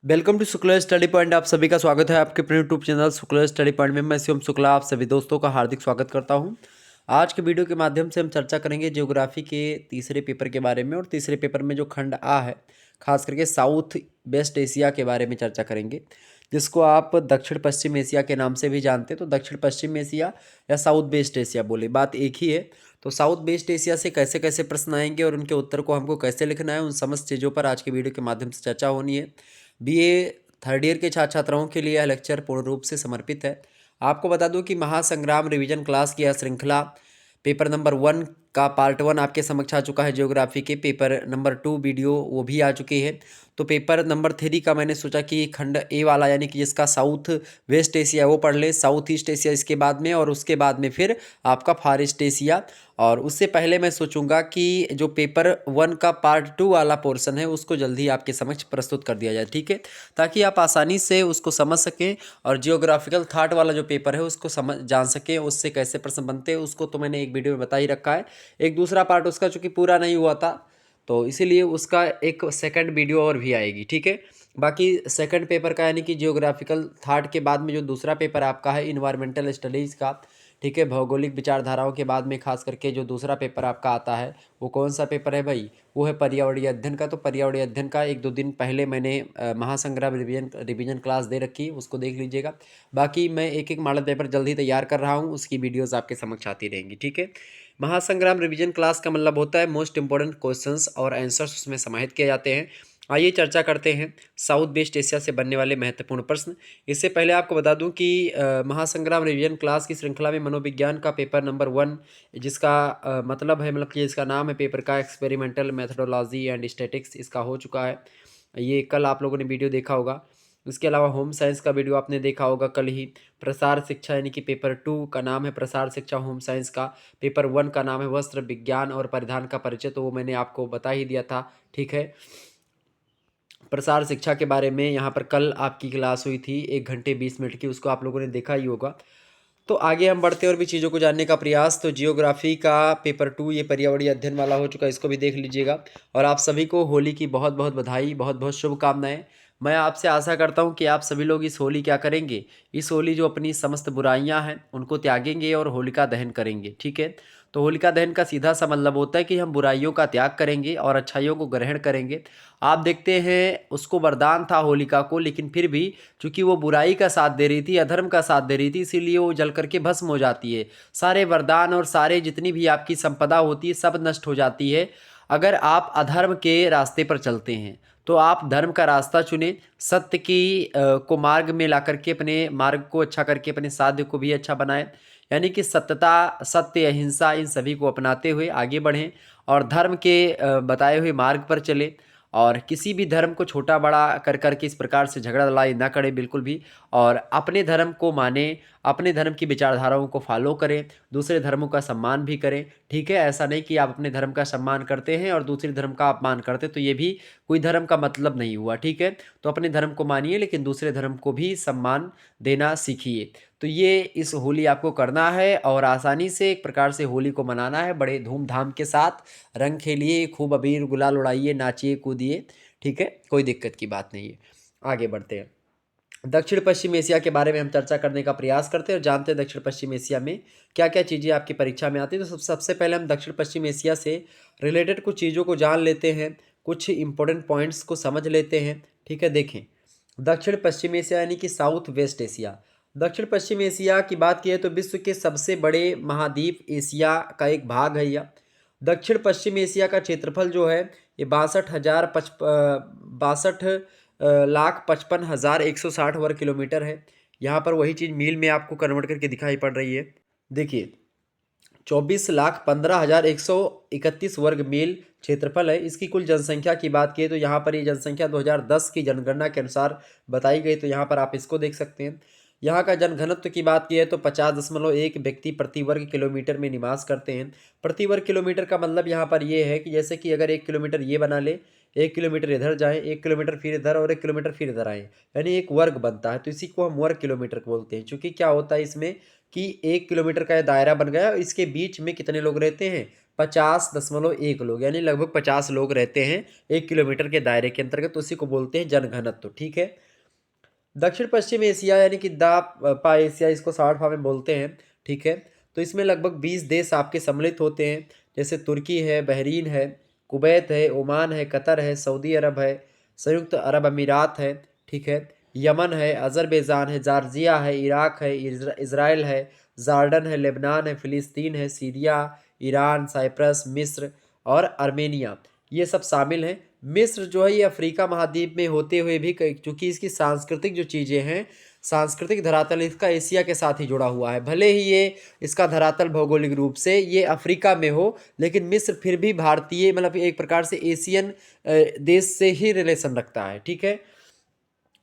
Welcome to Shukla study point. आप सभी का स्वागत है आपके अपने YouTube channel Shukla study point में। मैं शिवम शुक्ला आप सभी दोस्तों का हार्दिक स्वागत करता हूं। आज के वीडियो के माध्यम से हम चर्चा करेंगे ज्योग्राफी के तीसरे पेपर के बारे में। और तीसरे पेपर में जो खंड आ है, खास करके साउथ वेस्ट एशिया के बारे में चर्चा करेंगे, जिसको आप दक्षिण पश्चिम एशिया के नाम से भी जानते हैं। तो दक्षिण पश्चिम एशिया या साउथ वेस्ट एशिया, बोले बात एक ही है। तो साउथ वेस्ट एशिया से कैसे कैसे प्रश्न आएंगे और उनके उत्तर को हमको कैसे लिखना है, उन समस्त चीज़ों पर आज के वीडियो के माध्यम से चर्चा होनी है। बीए थर्ड ईयर के छात्र छात्राओं के लिए यह लेक्चर पूर्ण रूप से समर्पित है। आपको बता दूं कि महासंग्राम रिवीजन क्लास की यह श्रृंखला पेपर नंबर 1 का पार्ट 1 आपके समक्ष आ चुका है। ज्योग्राफी के पेपर नंबर 2 वीडियो वो भी आ चुकी है। तो पेपर नंबर 3 का मैंने सोचा कि खंड ए वाला, यानी कि जिसका साउथ वेस्ट एशिया, वो पढ़ ले। साउथ ईस्ट एशिया इसके बाद में, और उसके बाद में फिर आपका फार ईस्ट एशिया। और उससे पहले मैं सोचूंगा कि जो पेपर 1 का पार्ट 2 वाला पोर्शन है उसको जल्दी आपके समक्ष प्रस्तुत कर दिया जाए, ठीक है, ताकि आप आसानी से उसको समझ सकें। और जियोग्राफिकल थाट वाला जो पेपर है उसको समझ जान सकें, उससे कैसे प्रश्न बनते हैं उसको तो मैंने एक वीडियो में बता ही रखा है। एक दूसरा पार्ट उसका चूंकि पूरा नहीं हुआ था, तो इसीलिए उसका एक सेकंड वीडियो और भी आएगी, ठीक है। बाकी सेकंड पेपर का, यानी कि जियोग्राफिकल थाट के बाद में जो दूसरा पेपर आपका है इन्वायरमेंटल स्टडीज़ का, ठीक है, भौगोलिक विचारधाराओं के बाद में खास करके जो दूसरा पेपर आपका आता है, वो कौन सा पेपर है भाई? वो है पर्यावरणीय अध्ययन का। तो पर्यावरणीय अध्ययन का एक दो दिन पहले मैंने महासंग्राम रिवीजन क्लास दे रखी है, उसको देख लीजिएगा। बाकी मैं एक एक मॉडल पेपर जल्दी तैयार कर रहा हूँ, उसकी वीडियोज़ आपके समक्ष आती रहेंगी, ठीक है। महासंग्राम रिवीजन क्लास का मतलब होता है मोस्ट इंपॉर्टेंट क्वेश्चंस और आंसर्स उसमें समाहित किए जाते हैं। आइए चर्चा करते हैं साउथ वेस्ट एशिया से बनने वाले महत्वपूर्ण प्रश्न। इससे पहले आपको बता दूं कि महासंग्राम रिवीजन क्लास की श्रृंखला में मनोविज्ञान का पेपर नंबर 1, जिसका मतलब है, मतलब कि इसका नाम है पेपर का एक्सपेरिमेंटल मेथडोलॉजी एंड स्टैटिक्स, इसका हो चुका है। ये कल आप लोगों ने वीडियो देखा होगा। इसके अलावा होम साइंस का वीडियो आपने देखा होगा कल ही। प्रसार शिक्षा, यानी कि पेपर 2 का नाम है प्रसार शिक्षा होम साइंस का। पेपर 1 का नाम है वस्त्र विज्ञान और परिधान का परिचय, तो वो मैंने आपको बता ही दिया था, ठीक है। प्रसार शिक्षा के बारे में यहाँ पर कल आपकी क्लास हुई थी 1 घंटे 20 मिनट की, उसको आप लोगों ने देखा ही होगा। तो आगे हम बढ़ते हैं और भी चीज़ों को जानने का प्रयास। तो जियोग्राफी का पेपर 2 ये पर्यावरणीय अध्ययन वाला हो चुका है, इसको भी देख लीजिएगा। और आप सभी को होली की बहुत बहुत बधाई, बहुत बहुत शुभकामनाएं। मैं आपसे आशा करता हूं कि आप सभी लोग इस होली क्या करेंगे, इस होली जो अपनी समस्त बुराइयां हैं उनको त्यागेंगे और होलिका दहन करेंगे, ठीक है। तो होलिका दहन का सीधा सा मतलब होता है कि हम बुराइयों का त्याग करेंगे और अच्छाइयों को ग्रहण करेंगे। आप देखते हैं उसको वरदान था होलिका को, लेकिन फिर भी चूंकि वो बुराई का साथ दे रही थी, अधर्म का साथ दे रही थी, इसीलिए वो जल करके भस्म हो जाती है। सारे वरदान और सारे जितनी भी आपकी संपदा होती है सब नष्ट हो जाती है अगर आप अधर्म के रास्ते पर चलते हैं। तो आप धर्म का रास्ता चुने, सत्य की को मार्ग में ला करके अपने मार्ग को अच्छा करके अपने साध्य को भी अच्छा बनाए, यानी कि सत्यता, सत्य, अहिंसा, इन सभी को अपनाते हुए आगे बढ़ें और धर्म के बताए हुए मार्ग पर चले। और किसी भी धर्म को छोटा बड़ा कर करके इस प्रकार से झगड़ा लड़ाई ना करें बिल्कुल भी। और अपने धर्म को माने, अपने धर्म की विचारधाराओं को फॉलो करें, दूसरे धर्मों का सम्मान भी करें, ठीक है। ऐसा नहीं कि आप अपने धर्म का सम्मान करते हैं और दूसरे धर्म का अपमान करते, तो ये भी कोई धर्म का मतलब नहीं हुआ, ठीक है। तो अपने धर्म को मानिए लेकिन दूसरे धर्म को भी सम्मान देना सीखिए। तो ये इस होली आपको करना है और आसानी से एक प्रकार से होली को मनाना है, बड़े धूमधाम के साथ। रंग खेलिए, खूब अबीर गुलाल उड़ाइए, नाचिए कूदिए, ठीक है, कोई दिक्कत की बात नहीं है। आगे बढ़ते हैं। दक्षिण पश्चिम एशिया के बारे में हम चर्चा करने का प्रयास करते हैं और जानते हैं दक्षिण पश्चिम एशिया में क्या क्या चीज़ें आपकी परीक्षा में आती हैं। तो सबसे पहले हम दक्षिण पश्चिम एशिया से रिलेटेड कुछ चीज़ों को जान लेते हैं, कुछ इंपॉर्टेंट पॉइंट्स को समझ लेते हैं, ठीक है। देखें, दक्षिण पश्चिम एशिया यानी कि साउथ वेस्ट एशिया। दक्षिण पश्चिम एशिया की बात की है तो विश्व के सबसे बड़े महाद्वीप एशिया का एक भाग है यह। दक्षिण पश्चिम एशिया का क्षेत्रफल जो है ये 62,55,160 वर्ग किलोमीटर है। यहाँ पर वही चीज़ मील में आपको कन्वर्ट करके दिखाई पड़ रही है। देखिए, 24,15,131 वर्ग मील क्षेत्रफल है। इसकी कुल जनसंख्या की बात की तो यहाँ पर ये जनसंख्या 2010 की जनगणना के अनुसार बताई गई, तो यहाँ पर आप इसको देख सकते हैं। यहाँ का जनघनत्व की बात की है तो 50.1 व्यक्ति प्रति वर्ग किलोमीटर में निवास करते हैं। प्रति वर्ग किलोमीटर का मतलब यहाँ पर ये है कि जैसे कि अगर 1 किलोमीटर ये बना ले, 1 किलोमीटर इधर जाएँ, 1 किलोमीटर फिर इधर और 1 किलोमीटर फिर इधर आएँ, यानी एक वर्ग बनता है। तो इसी को हम वर्ग किलोमीटर बोलते हैं। चूँकि क्या होता है इसमें कि 1 किलोमीटर का दायरा बन गया और इसके बीच में कितने लोग रहते हैं, 50.1 लोग, यानी लगभग 50 लोग रहते हैं 1 किलोमीटर के दायरे के अंतर्गत, तो उसी को बोलते हैं जनघनत्व। ठीक है। दक्षिण पश्चिम एशिया यानी कि दा पा एशिया, इसको सार्कफा में बोलते हैं। ठीक है। तो इसमें लगभग 20 देश आपके सम्मिलित होते हैं, जैसे तुर्की है, बहरीन है, कुवैत है, ओमान है, कतर है, सऊदी अरब है, संयुक्त अरब अमीरात है। ठीक है। यमन है, अजरबैजान है, जॉर्जिया है, इराक है, इज़राइल है, जॉर्डन है, लेबनान है, फ़िलिस्तीन है, सीरिया, ईरान, साइप्रस, मिस्र और आर्मेनिया, ये सब शामिल हैं। मिस्र जो है ये अफ्रीका महाद्वीप में होते हुए भी, चूँकि इसकी सांस्कृतिक जो चीज़ें हैं, सांस्कृतिक धरातल इसका एशिया के साथ ही जुड़ा हुआ है। भले ही ये इसका धरातल भौगोलिक रूप से ये अफ्रीका में हो, लेकिन मिस्र फिर भी भारतीय, मतलब एक प्रकार से एशियन देश से ही रिलेशन रखता है। ठीक है।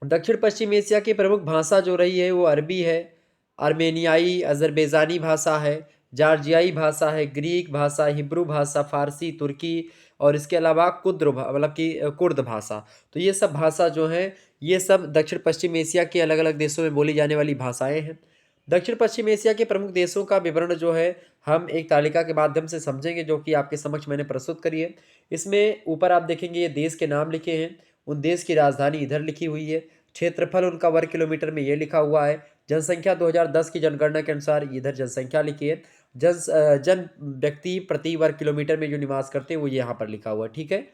दक्षिण पश्चिम एशिया की प्रमुख भाषा जो रही है वो अरबी है, आर्मेनियाई, अज़रबैजानी भाषा है, जॉर्जियाई भाषा है, ग्रीक भाषा, हिब्रू भाषा, फ़ारसी, तुर्की और इसके अलावा मतलब कि कुर्द भाषा। तो ये सब भाषा जो हैं, ये सब दक्षिण पश्चिम एशिया के अलग-अलग देशों में बोली जाने वाली भाषाएँ हैं। दक्षिण पश्चिम एशिया के प्रमुख देशों का विवरण जो है, हम एक तालिका के माध्यम से समझेंगे, जो कि आपके समक्ष मैंने प्रस्तुत करी है। इसमें ऊपर आप देखेंगे ये देश के नाम लिखे हैं, उन देश की राजधानी इधर लिखी हुई है, क्षेत्रफल उनका वर्ग किलोमीटर में ये लिखा हुआ है, जनसंख्या 2010 की जनगणना के अनुसार इधर जनसंख्या लिखी है, जन व्यक्ति प्रति वर्ग किलोमीटर में जो निवास करते हैं वो यहाँ पर लिखा हुआ है। ठीक है।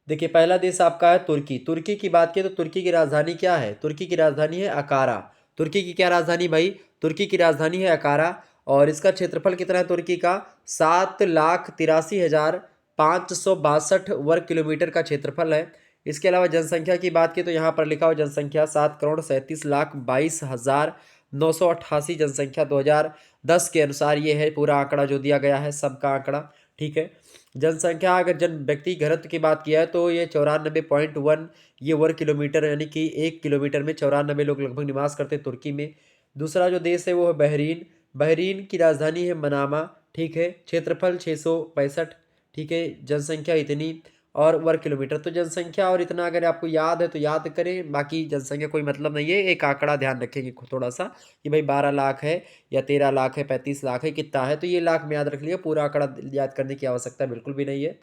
देखिए पहला देश आपका है तुर्की। तुर्की की बात करें तो तुर्की की राजधानी क्या है? तुर्की की राजधानी है अकारा। तुर्की की क्या राजधानी भाई? तुर्की की राजधानी है अकारा। और इसका क्षेत्रफल कितना है तुर्की का? 7,83,562 वर्ग किलोमीटर का क्षेत्रफल है। इसके अलावा जनसंख्या की बात की तो यहाँ पर लिखा हुआ जनसंख्या 7,37,22,988 जनसंख्या 2010 के अनुसार ये है पूरा आंकड़ा जो दिया गया है, सबका आंकड़ा। ठीक है। जनसंख्या, अगर जन व्यक्ति घनत्व की बात किया है तो ये 94.1 ये वर्ग किलोमीटर, यानी कि 1 किलोमीटर में 94 लोग लगभग निवास करते हैं तुर्की में। दूसरा जो देश है वो है बहरीन। बहरीन की राजधानी है मनामा। ठीक है। क्षेत्रफल 665। ठीक है। जनसंख्या इतनी और वर्ग किलोमीटर, तो जनसंख्या और इतना अगर आपको याद है तो याद करें, बाकी जनसंख्या कोई मतलब नहीं है, एक आंकड़ा ध्यान रखेंगे थोड़ा सा कि भाई 12 लाख है या 13 लाख है, 35 लाख है, कितना है, तो ये लाख में याद रख लिया, पूरा आंकड़ा याद करने की आवश्यकता बिल्कुल भी नहीं है।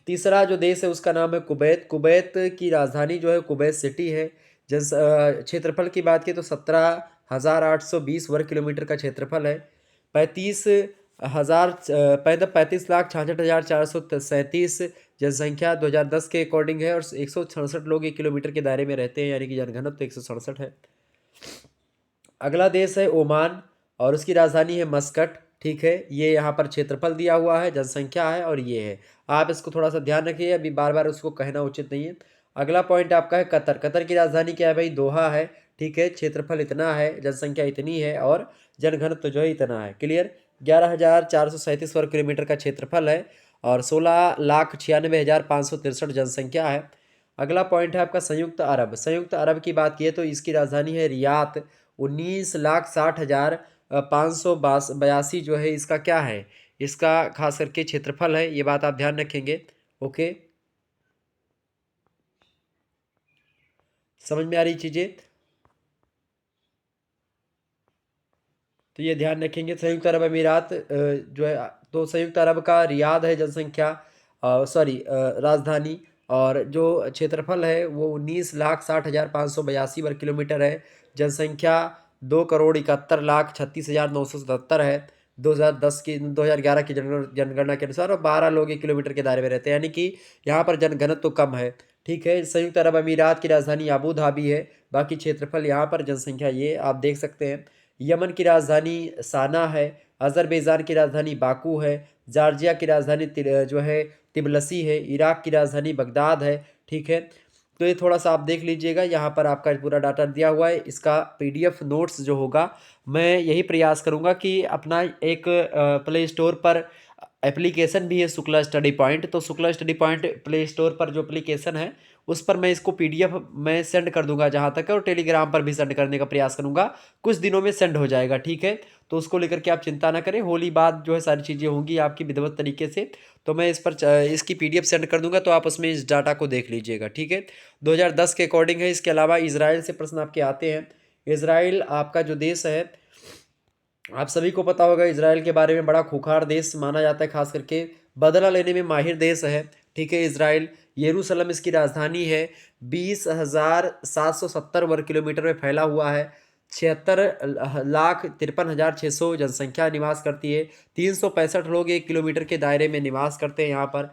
तीसरा जो देश है उसका नाम है कुवैत। कुवैत की राजधानी जो है कुवैत सिटी है। क्षेत्रफल की बात की तो 17,820 वर्ग किलोमीटर का क्षेत्रफल है। 35,66,437 जनसंख्या 2010 के अकॉर्डिंग है, और 167 लोग 1 किलोमीटर के दायरे में रहते हैं, यानी कि जनघनत्व तो 167 है। अगला देश है ओमान और उसकी राजधानी है मस्कट। ठीक है। ये यहाँ पर क्षेत्रफल दिया हुआ है, जनसंख्या है और ये है, आप इसको थोड़ा सा ध्यान रखिए, अभी बार बार उसको कहना उचित नहीं है। अगला पॉइंट आपका है कतर। कतर की राजधानी क्या है भाई? दोहा है। ठीक है। क्षेत्रफल इतना है, जनसंख्या इतनी है और जनघनत्व जो है इतना है। क्लियर। 11,437 वर्ग किलोमीटर का क्षेत्रफल है और 16,96,563 जनसंख्या है। अगला पॉइंट है आपका संयुक्त अरब। संयुक्त अरब की बात की तो इसकी राजधानी है रियाद। 19,60,582 जो है इसका क्या है, इसका खास करके क्षेत्रफल है, ये बात आप ध्यान रखेंगे। ओके, समझ में आ रही चीज़ें? तो ये ध्यान रखेंगे। संयुक्त अरब अमीरात जो है, तो संयुक्त अरब का रियाद है जनसंख्या, सॉरी राजधानी, और जो क्षेत्रफल है वो 19,60,582 वर्ग किलोमीटर है। जनसंख्या 2,71,36,977 है 2011 की जनगणना के अनुसार, और 12 लोग 1 किलोमीटर के दायरे में रहते हैं, यानी कि यहाँ पर जनघनत्व तो कम है। ठीक है। संयुक्त अरब अमीरात की राजधानी अबू धाबी है। बाकी क्षेत्रफल यहाँ पर, जनसंख्या ये आप देख सकते हैं। यमन की राजधानी साना है। अज़रबैजान की राजधानी बाकू है। जॉर्जिया की राजधानी जो है तिबलसी है। इराक की राजधानी बगदाद है। ठीक है। तो ये थोड़ा सा आप देख लीजिएगा, यहाँ पर आपका पूरा डाटा दिया हुआ है। इसका पीडीएफ नोट्स जो होगा, मैं यही प्रयास करूँगा कि अपना एक प्ले स्टोर पर एप्लीकेशन भी है शुक्ला स्टडी पॉइंट, तो Shukla study point play store पर जो एप्लीकेशन है उस पर मैं इसको पीडीएफ मैं सेंड कर दूंगा जहाँ तक है, और टेलीग्राम पर भी सेंड करने का प्रयास करूंगा, कुछ दिनों में सेंड हो जाएगा। ठीक है। तो उसको लेकर के आप चिंता ना करें, होली बाद जो है सारी चीज़ें होंगी आपकी विधिवत तरीके से, तो मैं इस पर इसकी पीडीएफ सेंड कर दूंगा, तो आप उसमें इस डाटा को देख लीजिएगा। ठीक है। 2010 के अकॉर्डिंग है। इसके अलावा इसराइल से प्रश्न आपके आते हैं। इसराइल आपका जो देश है आप सभी को पता होगा इजराइल के बारे में, बड़ा खूंखार देश माना जाता है, खास करके बदला लेने में माहिर देश है। ठीक है, इजराइल, यरूशलेम इसकी राजधानी है। 20,770 वर्ग किलोमीटर में फैला हुआ है। 76,53,600 जनसंख्या निवास करती है। 365 लोग 1 किलोमीटर के दायरे में निवास करते हैं यहाँ पर।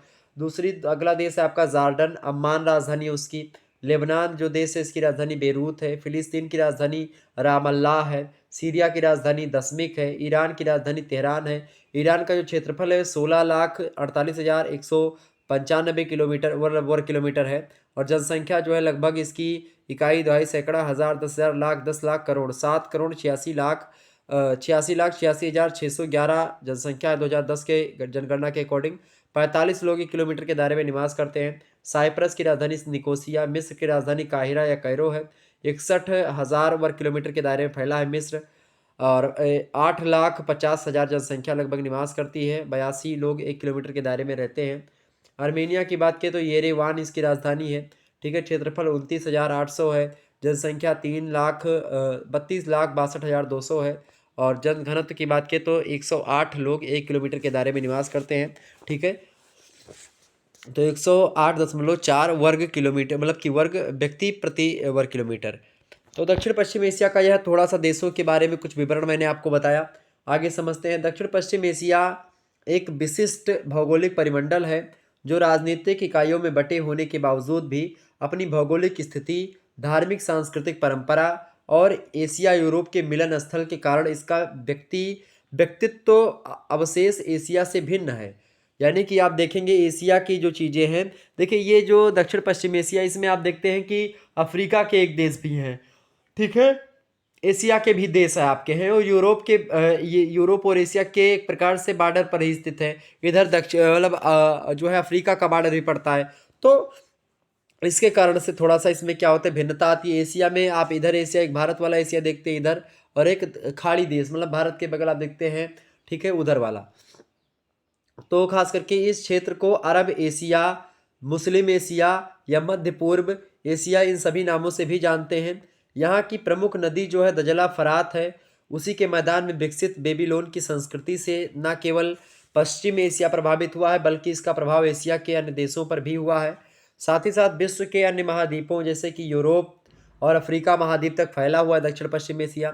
अगला देश है आपका जॉर्डन, अम्मान राजधानी है उसकी। लेबनान जो देश है इसकी राजधानी बेरूत है। फिलिस्तीन की राजधानी रामल्लाह है। सीरिया की राजधानी दशमिक है। ईरान की राजधानी तेहरान है। ईरान का जो क्षेत्रफल है 16,48,195 किलोमीटर वर्ग किलोमीटर है। और जनसंख्या जो है लगभग इसकी इकाई दहाई सैकड़ा हज़ार 10,000 लाख 10 लाख करोड़ 7,86,86,86,86,611 जनसंख्या है 2010 के जनगणना के अकॉर्डिंग। 45 लोग 1 किलोमीटर के दायरे में निवास करते हैं। साइप्रस की राजधानी निकोसिया, मिस्र की राजधानी काहिरा या कैरो है। 61,000 वर्ग किलोमीटर के दायरे में फैला है मिस्र। और 8,50,000 जनसंख्या लगभग निवास करती है। 82 लोग 1 किलोमीटर के दायरे में रहते हैं। आर्मेनिया की बात करें तो येरेवान इसकी राजधानी है। ठीक है, क्षेत्रफल 29,800 है। जनसंख्या 32,62,62 है। और जन घनत्व की बात करें तो 108 लोग 1 किलोमीटर के दायरे में निवास करते हैं। ठीक है, तो 108.4 वर्ग किलोमीटर, मतलब कि वर्ग व्यक्ति प्रति वर्ग किलोमीटर। तो दक्षिण पश्चिम एशिया का यह थोड़ा सा देशों के बारे में कुछ विवरण मैंने आपको बताया। आगे समझते हैं। दक्षिण पश्चिम एशिया एक विशिष्ट भौगोलिक परिमंडल है जो राजनीतिक इकाइयों में बटे होने के बावजूद भी अपनी भौगोलिक स्थिति, धार्मिक सांस्कृतिक परंपरा और एशिया यूरोप के मिलन स्थल के कारण इसका व्यक्तित्व तो अवशेष एशिया से भिन्न है। यानी कि आप देखेंगे एशिया की जो चीज़ें हैं, देखिए ये जो दक्षिण पश्चिम एशिया, इसमें आप देखते हैं कि अफ्रीका के एक देश भी हैं। ठीक है, एशिया के भी देश है आपके हैं, और यूरोप के ये यूरोप और एशिया के एक प्रकार से बॉर्डर पर ही स्थित है। इधर दक्षिण मतलब जो है अफ्रीका का बॉर्डर भी पड़ता है। तो इसके कारण से थोड़ा सा इसमें क्या होता है, भिन्नता आती है। एशिया में आप इधर एशिया, एक भारत वाला एशिया देखते हैं इधर, और एक खाड़ी देश मतलब भारत के बगल आप देखते हैं। ठीक है, उधर वाला। तो खास करके इस क्षेत्र को अरब एशिया, मुस्लिम एशिया या मध्य पूर्व एशिया, इन सभी नामों से भी जानते हैं। यहाँ की प्रमुख नदी जो है दजला फरात है। उसी के मैदान में विकसित बेबीलोन की संस्कृति से न केवल पश्चिम एशिया प्रभावित हुआ है, बल्कि इसका प्रभाव एशिया के अन्य देशों पर भी हुआ है। साथ ही साथ विश्व के अन्य महाद्वीपों जैसे कि यूरोप और अफ्रीका महाद्वीप तक फैला हुआ है दक्षिण पश्चिम एशिया।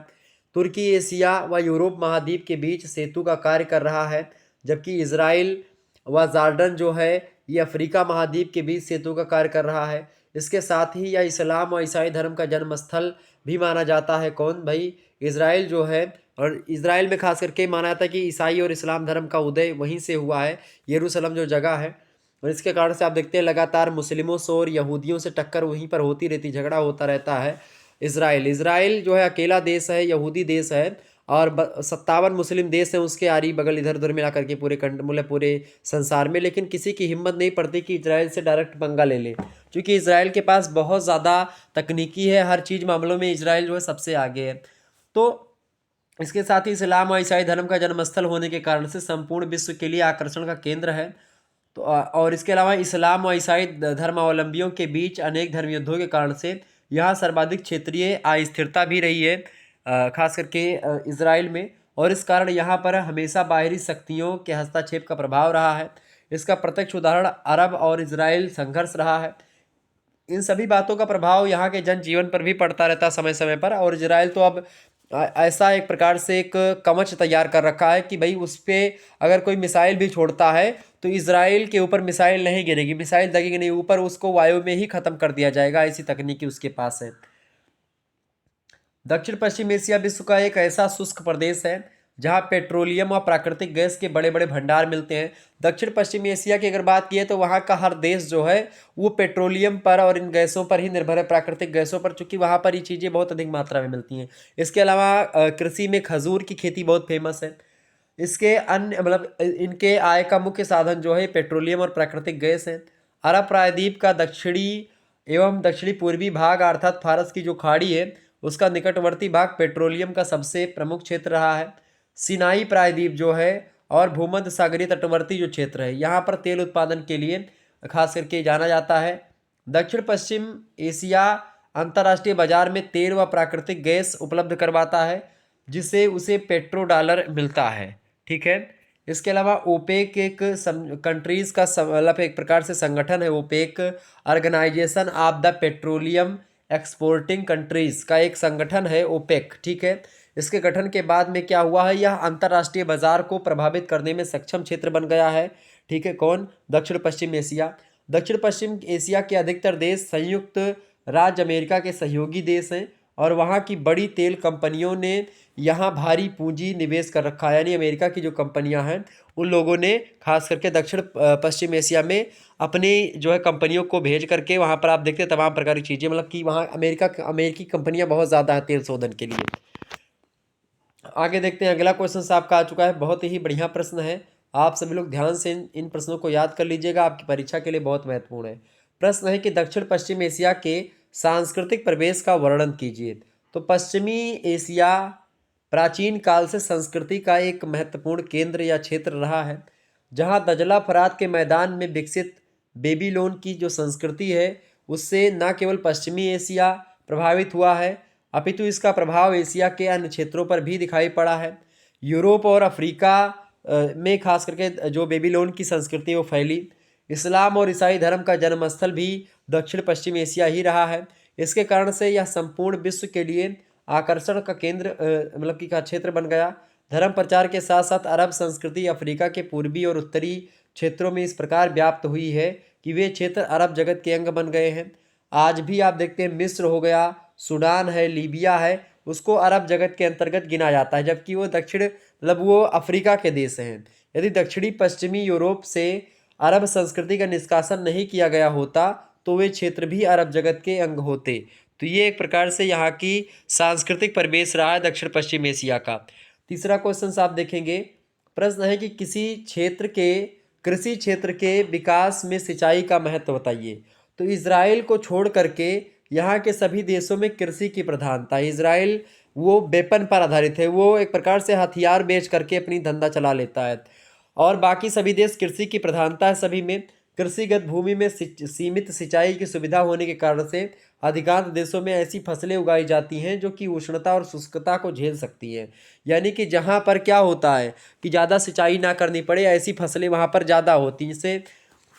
तुर्की एशिया व यूरोप महाद्वीप के बीच सेतु का कार्य कर रहा है, जबकि इजराइल व जॉर्डन जो है ये अफ्रीका महाद्वीप के बीच सेतु का कार्य कर रहा है। इसके साथ ही यह इस्लाम और ईसाई धर्म का जन्म स्थल भी माना जाता है। कौन भाई? इजराइल जो है। और इजराइल में खास करके माना जाता है कि ईसाई और इस्लाम धर्म का उदय वहीं से हुआ है, यरूशलेम जो जगह है। और इसके कारण से आप देखते हैं लगातार मुस्लिमों से और यहूदियों से टक्कर वहीं पर होती रहती, झगड़ा होता रहता है। इजराइल जो है अकेला देश है, यहूदी देश है, और 57 मुस्लिम देश हैं उसके आरी बगल इधर उधर मिला करके पूरे मतलब पूरे संसार में। लेकिन किसी की हिम्मत नहीं पड़ती कि इजराइल से डायरेक्ट पंगा ले ले, क्योंकि इजराइल के पास बहुत ज़्यादा तकनीकी है, हर चीज़ मामलों में इजराइल जो है सबसे आगे है। तो इसके साथ ही इस्लाम और ईसाई धर्म का जन्मस्थल होने के कारण से संपूर्ण विश्व के लिए आकर्षण का केंद्र है। तो और इसके अलावा इस्लाम और ईसाई धर्मावलंबियों के बीच अनेक धर्म युद्धों के कारण से यहाँ सर्वाधिक क्षेत्रीय अस्थिरता भी रही है, खास करके इजराइल में। और इस कारण यहाँ पर हमेशा बाहरी शक्तियों के हस्तक्षेप का प्रभाव रहा है। इसका प्रत्यक्ष उदाहरण अरब और इजराइल संघर्ष रहा है। इन सभी बातों का प्रभाव यहाँ के जनजीवन पर भी पड़ता रहता समय समय पर। और इजराइल तो अब ऐसा एक प्रकार से एक कवच तैयार कर रखा है कि भाई उस पर अगर कोई मिसाइल भी छोड़ता है तो इजराइल के ऊपर मिसाइल नहीं गिरेगी, मिसाइल लगेगी नहीं, ऊपर उसको वायु में ही खत्म कर दिया जाएगा। ऐसी तकनीकी उसके पास है। दक्षिण पश्चिम एशिया विश्व का एक ऐसा शुष्क प्रदेश है जहाँ पेट्रोलियम और प्राकृतिक गैस के बड़े बड़े भंडार मिलते हैं। दक्षिण पश्चिम एशिया की अगर बात की तो वहाँ का हर देश जो है वो पेट्रोलियम पर और इन गैसों पर ही निर्भर है, प्राकृतिक गैसों पर, चूँकि वहाँ पर ये चीज़ें बहुत अधिक मात्रा में मिलती हैं। इसके अलावा कृषि में खजूर की खेती बहुत फेमस है। इसके अन्य मतलब इनके आय का मुख्य साधन जो है पेट्रोलियम और प्राकृतिक गैस है। अरब प्रायद्वीप का दक्षिणी एवं दक्षिणी पूर्वी भाग अर्थात फारस की जो खाड़ी है उसका निकटवर्ती भाग पेट्रोलियम का सबसे प्रमुख क्षेत्र रहा है। सिनाई प्रायद्वीप जो है और भूमध्य सागरीय तटवर्ती जो क्षेत्र है यहाँ पर तेल उत्पादन के लिए खास करके जाना जाता है। दक्षिण पश्चिम एशिया अंतर्राष्ट्रीय बाजार में तेल व प्राकृतिक गैस उपलब्ध करवाता है। जिससे उसे पेट्रो डॉलर मिलता है। ठीक है। इसके अलावा ओपेक एक कंट्रीज़ का मतलब एक प्रकार से संगठन है। OPEC organisation of the petroleum exporting countries का एक संगठन है ओपेक। ठीक है। इसके गठन के बाद में क्या हुआ है, यह अंतर्राष्ट्रीय बाजार को प्रभावित करने में सक्षम क्षेत्र बन गया है। ठीक है। कौन? दक्षिण पश्चिम एशिया। दक्षिण पश्चिम एशिया के अधिकतर देश संयुक्त राज्य अमेरिका के सहयोगी देश हैं और वहाँ की बड़ी तेल कंपनियों ने यहाँ भारी पूंजी निवेश कर रखा है। यानी अमेरिका की जो कंपनियाँ हैं उन लोगों ने खास करके दक्षिण पश्चिम एशिया में अपनी जो है कंपनियों को भेज करके वहाँ पर आप देखते हैं तमाम प्रकार की चीज़ें, मतलब कि वहाँ अमेरिकी कंपनियाँ बहुत ज़्यादा हैं तेल शोधन के लिए। आगे देखते हैं, अगला क्वेश्चन आपका आ चुका है। बहुत ही बढ़िया प्रश्न है, आप सभी लोग ध्यान से इन प्रश्नों को याद कर लीजिएगा, आपकी परीक्षा के लिए बहुत महत्वपूर्ण है। प्रश्न है कि दक्षिण पश्चिम एशिया के सांस्कृतिक प्रवेश का वर्णन कीजिए। तो पश्चिमी एशिया प्राचीन काल से संस्कृति का एक महत्वपूर्ण केंद्र या क्षेत्र रहा है, जहाँ दजला फरात के मैदान में विकसित बेबीलोन की जो संस्कृति है उससे न केवल पश्चिमी एशिया प्रभावित हुआ है अपितु इसका प्रभाव एशिया के अन्य क्षेत्रों पर भी दिखाई पड़ा है। यूरोप और अफ्रीका में खास करके जो बेबीलोन की संस्कृति वो फैली। इस्लाम और ईसाई धर्म का जन्मस्थल भी दक्षिण पश्चिम एशिया ही रहा है। इसके कारण से यह संपूर्ण विश्व के लिए आकर्षण का केंद्र मतलब कि का क्षेत्र बन गया। धर्म प्रचार के साथ साथ अरब संस्कृति अफ्रीका के पूर्वी और उत्तरी क्षेत्रों में इस प्रकार व्याप्त हुई है कि वे क्षेत्र अरब जगत के अंग बन गए हैं। आज भी आप देखते हैं मिस्र हो गया, सूडान है, लीबिया है, उसको अरब जगत के अंतर्गत गिना जाता है, जबकि वो दक्षिण मतलब वो अफ्रीका के देश हैं। यदि दक्षिणी पश्चिमी यूरोप से अरब संस्कृति का निष्कासन नहीं किया गया होता तो वे क्षेत्र भी अरब जगत के अंग होते। तो ये एक प्रकार से यहाँ की सांस्कृतिक परिवेश रहा है दक्षिण पश्चिम एशिया का। तीसरा क्वेश्चन आप देखेंगे, प्रश्न है कि किसी क्षेत्र के कृषि क्षेत्र के विकास में सिंचाई का महत्व बताइए। तो इजराइल को छोड़ करके यहाँ के सभी देशों में कृषि की प्रधानता है। इजराइल वो वेपन पर आधारित है, वो एक प्रकार से हथियार बेच करके अपनी धंधा चला लेता है और बाकी सभी देश कृषि की प्रधानता है सभी में। कृषिगत भूमि में सीमित सिंचाई की सुविधा होने के कारण से अधिकांश देशों में ऐसी फसलें उगाई जाती हैं जो कि उष्णता और शुष्कता को झेल सकती हैं। यानी कि जहाँ पर क्या होता है कि ज़्यादा सिंचाई ना करनी पड़े ऐसी फसलें वहाँ पर ज़्यादा होती हैं। इससे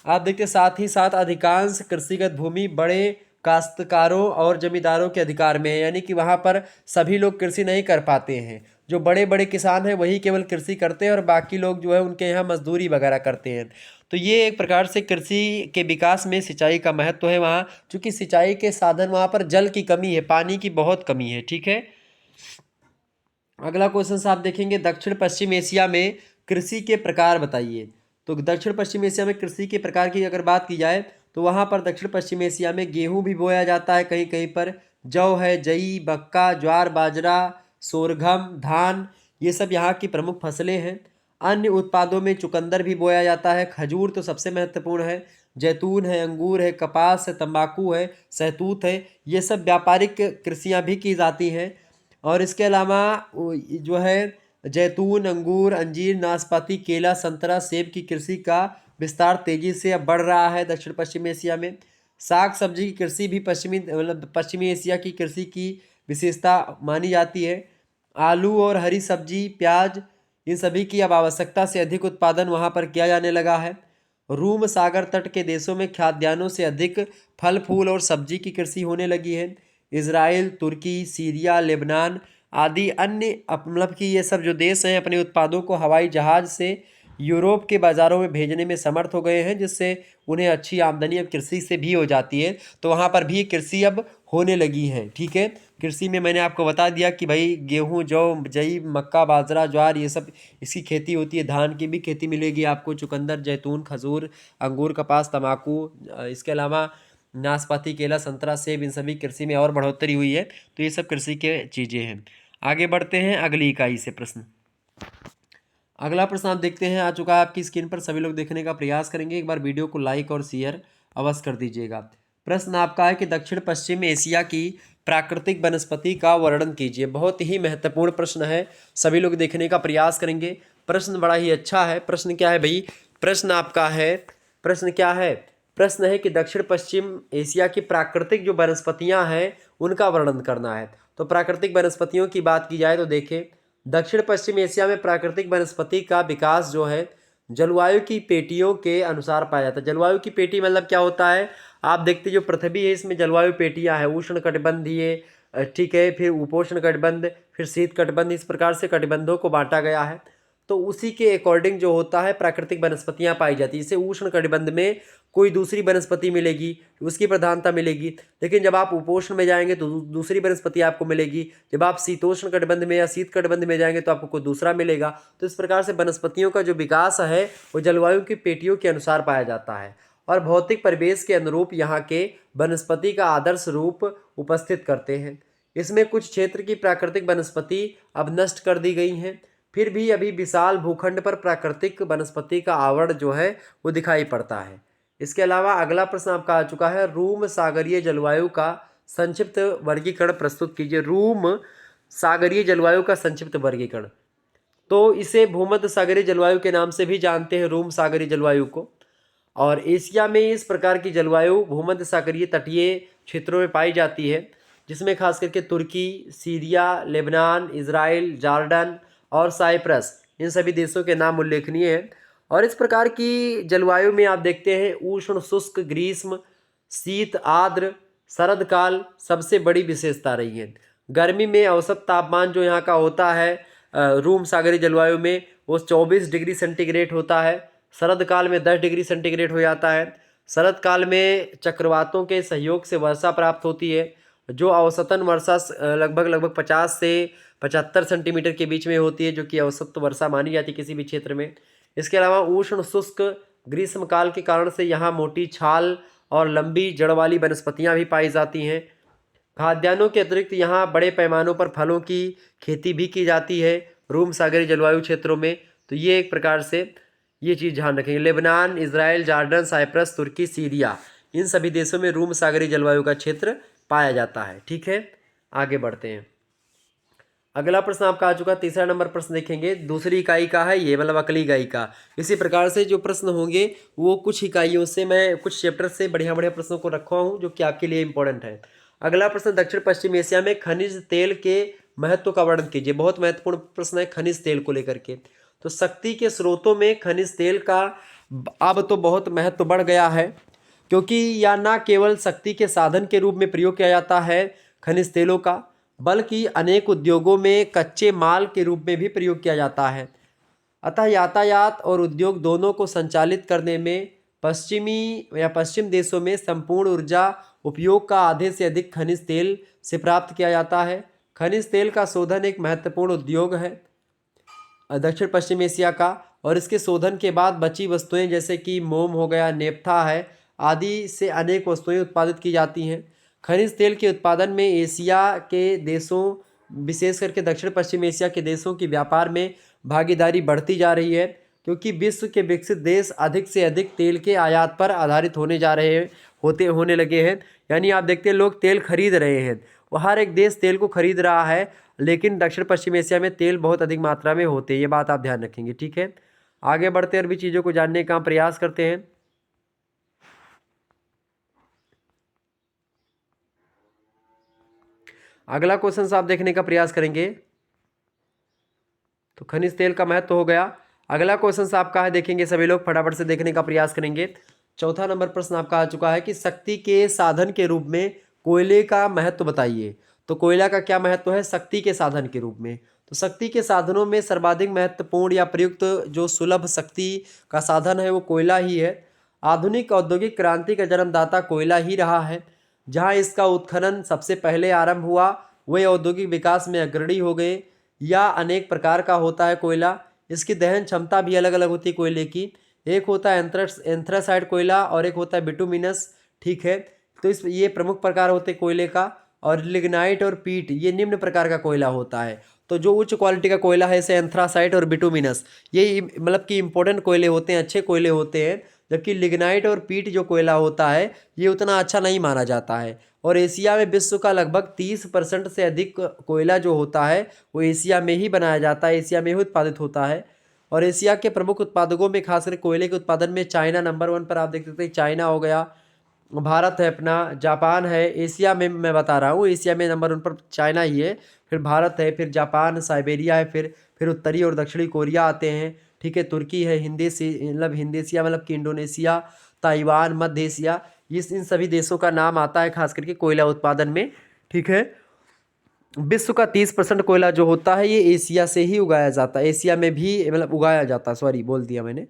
आप देखते साथ ही साथ अधिकांश कृषिगत भूमि बड़े काश्तकारों और जमींदारों के अधिकार में है। यानी कि वहाँ पर सभी लोग कृषि नहीं कर पाते हैं, जो बड़े बड़े किसान हैं वही केवल कृषि करते हैं और बाकी लोग जो है उनके यहाँ मजदूरी वगैरह करते हैं। तो ये एक प्रकार से कृषि के विकास में सिंचाई का महत्व है वहाँ, क्योंकि सिंचाई के साधन वहाँ पर जल की कमी है, पानी की बहुत कमी है। ठीक है। अगला क्वेश्चन आप देखेंगे, दक्षिण पश्चिम एशिया में कृषि के प्रकार बताइए। तो दक्षिण पश्चिम एशिया में कृषि के प्रकार की अगर बात की जाए तो वहाँ पर दक्षिण पश्चिम एशिया में गेहूँ भी बोया जाता है, कहीं कहीं पर जौ है, जई, मक्का, ज्वार, बाजरा, सोरघम, धान, ये सब यहाँ की प्रमुख फसलें हैं। अन्य उत्पादों में चुकंदर भी बोया जाता है, खजूर तो सबसे महत्वपूर्ण है, जैतून है, अंगूर है, कपास है, तंबाकू है, सहतूत है, ये सब व्यापारिक कृषियाँ भी की जाती हैं। और इसके अलावा जो है जैतून, अंगूर, अंजीर, नाशपाती, केला, संतरा, सेब की कृषि का विस्तार तेजी से अब बढ़ रहा है दक्षिण पश्चिम एशिया में। साग सब्जी की कृषि भी पश्चिमी एशिया की कृषि की विशेषता मानी जाती है। आलू और हरी सब्जी, प्याज, इन सभी की अब आवश्यकता से अधिक उत्पादन वहाँ पर किया जाने लगा है। रूम सागर तट के देशों में खाद्यान्नों से अधिक फल फूल और सब्जी की कृषि होने लगी है। इजराइल, तुर्की, सीरिया, लेबनान आदि अन्य मतलब कि ये सब जो देश हैं अपने उत्पादों को हवाई जहाज़ से यूरोप के बाज़ारों में भेजने में समर्थ हो गए हैं, जिससे उन्हें अच्छी आमदनी अब कृषि से भी हो जाती है। तो वहाँ पर भी कृषि अब होने लगी है। ठीक है। कृषि में मैंने आपको बता दिया कि भाई गेहूँ, जौ, जई, मक्का, बाजरा, ज्वार, ये सब इसकी खेती होती है। धान की भी खेती मिलेगी आपको, चुकंदर, जैतून, खजूर, अंगूर, कपास, तम्बाकू, इसके अलावा नाशपाती, केला, संतरा, सेब, इन सभी कृषि में और बढ़ोतरी हुई है। तो ये सब कृषि के चीज़ें हैं। आगे बढ़ते हैं अगली इकाई से प्रश्न। अगला प्रश्न आप देखते हैं, आ चुका है आपकी स्क्रीन पर, सभी लोग देखने का प्रयास करेंगे। एक बार वीडियो को लाइक और शेयर अवश्य कर दीजिएगा। प्रश्न आपका है कि दक्षिण पश्चिम एशिया की प्राकृतिक वनस्पति का वर्णन कीजिए। बहुत ही महत्वपूर्ण प्रश्न है, सभी लोग देखने का प्रयास करेंगे। प्रश्न बड़ा ही अच्छा है। प्रश्न क्या है भाई? प्रश्न आपका है, प्रश्न क्या है? प्रश्न है कि दक्षिण पश्चिम एशिया की प्राकृतिक जो वनस्पतियां हैं उनका वर्णन करना है। तो प्राकृतिक वनस्पतियों की बात की जाए तो देखें, दक्षिण पश्चिम एशिया में प्राकृतिक वनस्पति का विकास जो है जलवायु की पेटियों के अनुसार पाया जाता है। जलवायु की पेटी मतलब क्या होता है, आप देखते जो पृथ्वी है इसमें जलवायु पेटियां है, उष्ण कटिबंधीय, ठीक है, फिर उपोष्ण कटिबंध, फिर शीत कटिबंध, इस प्रकार से कटिबंधों को बांटा गया है। तो उसी के अकॉर्डिंग जो होता है प्राकृतिक वनस्पतियां पाई जाती है। जैसे उष्ण कटिबंध में कोई दूसरी वनस्पति मिलेगी, उसकी प्रधानता मिलेगी, लेकिन जब आप उपोष्ण में जाएंगे तो दूसरी वनस्पति आपको मिलेगी। जब आप शीतोष्ण कटिबंध में या शीत कटिबंध में जाएंगे तो आपको कोई दूसरा मिलेगा। तो इस प्रकार से वनस्पतियों का जो विकास है वो जलवायु की पेटियों के अनुसार पाया जाता है और भौतिक परिवेश के अनुरूप यहाँ के वनस्पति का आदर्श रूप उपस्थित करते हैं। इसमें कुछ क्षेत्र की प्राकृतिक वनस्पति अब नष्ट कर दी गई हैं, फिर भी अभी विशाल भूखंड पर प्राकृतिक वनस्पति का आवरण जो है वो दिखाई पड़ता है। इसके अलावा अगला प्रश्न आपका आ चुका है, रूम सागरीय जलवायु का संक्षिप्त वर्गीकरण प्रस्तुत कीजिए। रूम सागरीय जलवायु का संक्षिप्त वर्गीकरण, तो इसे भूमध्य सागरीय जलवायु के नाम से भी जानते हैं, रूम सागरीय जलवायु को। और एशिया में इस प्रकार की जलवायु भूमध्य सागरीय तटीय क्षेत्रों में पाई जाती है, जिसमें खास करके तुर्की, सीरिया, लेबनान, इजराइल, जॉर्डन और साइप्रस, इन सभी देशों के नाम उल्लेखनीय हैं। और इस प्रकार की जलवायु में आप देखते हैं उष्ण, शुष्क, ग्रीष्म, शीत, आर्द्र, शरद काल सबसे बड़ी विशेषता रही है। गर्मी में औसत तापमान जो यहाँ का होता है रूम सागरीय जलवायु में वो 24 डिग्री सेंटीग्रेड होता है। शरद काल में 10 डिग्री सेंटीग्रेड हो जाता है। शरद काल में चक्रवातों के सहयोग से वर्षा प्राप्त होती है, जो औसतन वर्षा लगभग 50 से 75 सेंटीमीटर के बीच में होती है, जो कि औसत वर्षा मानी जाती है किसी भी क्षेत्र में। इसके अलावा उष्ण शुष्क ग्रीष्मकाल के कारण से यहाँ मोटी छाल और लंबी जड़ वाली वनस्पतियाँ भी पाई जाती हैं। खाद्यान्नों के अतिरिक्त यहाँ बड़े पैमानों पर फलों की खेती भी की जाती है रूम सागरीय जलवायु क्षेत्रों में। तो ये एक प्रकार से ये चीज़ ध्यान रखेंगे। लेबनान, इजराइल, जॉर्डन, साइप्रस, तुर्की, सीरिया, इन सभी देशों में रूम सागरीय जलवायु का क्षेत्र पाया जाता है। ठीक है, आगे बढ़ते हैं। अगला प्रश्न आपका आ चुका है, तीसरा नंबर प्रश्न देखेंगे, दूसरी इकाई का है ये, मतलब अगली इकाई का। इसी प्रकार से जो प्रश्न होंगे वो कुछ इकाइयों से, मैं कुछ चैप्टर से बढ़िया बढ़िया प्रश्नों को रखा हूँ जो कि आपके लिए इंपॉर्टेंट है। अगला प्रश्न, दक्षिण पश्चिम एशिया में खनिज तेल के महत्व का वर्णन कीजिए। बहुत महत्वपूर्ण प्रश्न है खनिज तेल को लेकर के। तो शक्ति के स्रोतों में खनिज तेल का अब तो बहुत महत्व बढ़ गया है, क्योंकि यह न केवल शक्ति के साधन के रूप में प्रयोग किया जाता है खनिज तेलों का, बल्कि अनेक उद्योगों में कच्चे माल के रूप में भी प्रयोग किया जाता है। अतः यातायात और उद्योग दोनों को संचालित करने में पश्चिम देशों में संपूर्ण ऊर्जा उपयोग का आधे से अधिक खनिज तेल से प्राप्त किया जाता है। खनिज तेल का शोधन एक महत्वपूर्ण उद्योग है दक्षिण पश्चिम एशिया का, और इसके शोधन के बाद बची वस्तुएं जैसे कि मोम हो गया, नेफ्था है, आदि से अनेक वस्तुएं उत्पादित की जाती हैं। खनिज तेल के उत्पादन में एशिया के देशों, विशेष करके दक्षिण पश्चिम एशिया के देशों की व्यापार में भागीदारी बढ़ती जा रही है, क्योंकि विश्व के विकसित देश अधिक से अधिक तेल के आयात पर आधारित होने लगे हैं। यानी आप देखते हैं लोग तेल खरीद रहे हैं, वो हर एक देश तेल को खरीद रहा है, लेकिन दक्षिण पश्चिम एशिया में तेल बहुत अधिक मात्रा में होते हैं। ये बात आप ध्यान रखेंगे। ठीक है, आगे बढ़ते हैं और भी चीज़ों को जानने का प्रयास करते हैं। अगला क्वेश्चन आप देखने का प्रयास करेंगे। तो खनिज तेल का महत्व हो गया। अगला क्वेश्चन आपका है, देखेंगे सभी लोग फटाफट से देखने का प्रयास करेंगे। चौथा नंबर प्रश्न आपका आ चुका है कि शक्ति के साधन के रूप में कोयले का महत्व बताइए। तो कोयला का क्या महत्व है शक्ति के साधन के रूप में? तो शक्ति के साधनों में सर्वाधिक महत्वपूर्ण या प्रयुक्त जो सुलभ शक्ति का साधन है वो कोयला ही है। आधुनिक औद्योगिक क्रांति का जन्मदाता कोयला ही रहा है। जहाँ इसका उत्खनन सबसे पहले आरंभ हुआ वे औद्योगिक विकास में अग्रणी हो गए। या अनेक प्रकार का होता है कोयला, इसकी दहन क्षमता भी अलग अलग होती है कोयले की। एक होता है एंथ्रासाइड कोयला और एक होता है बिटुमिनस। ठीक है, तो ये प्रमुख प्रकार होते हैं कोयले का। और लिग्नाइट और पीट ये निम्न प्रकार का कोयला होता है। तो जो उच्च क्वालिटी का कोयला है जैसे एंथ्रासाइट और बिटुमिनस, ये मतलब कि इंपॉर्टेंट कोयले होते हैं, अच्छे कोयले होते हैं। जबकि लिग्नाइट और पीट जो कोयला होता है ये उतना अच्छा नहीं माना जाता है। और एशिया में विश्व का लगभग 30% से अधिक कोयला जो होता है वो एशिया में ही बनाया जाता है, एशिया में ही उत्पादित होता है। और एशिया के प्रमुख उत्पादकों में खासकर कोयले के उत्पादन में चाइना नंबर 1 पर आप देख सकते हैं। चाइना हो गया, भारत है अपना, जापान है। एशिया में मैं बता रहा हूँ, एशिया में नंबर 1 पर चाइना ही है, फिर भारत है, फिर जापान, साइबेरिया है, फिर उत्तरी और दक्षिणी कोरिया आते हैं। ठीक है, तुर्की है, हिंदेशिया मतलब कि इंडोनेशिया, ताइवान, मध्य एशिया, इन सभी देशों का नाम आता है खास करके कोयला उत्पादन में। ठीक है, विश्व का 30% कोयला जो होता है ये एशिया से ही उगाया जाता है, एशिया में भी मतलब उगाया जाता है, सॉरी बोल दिया मैंने,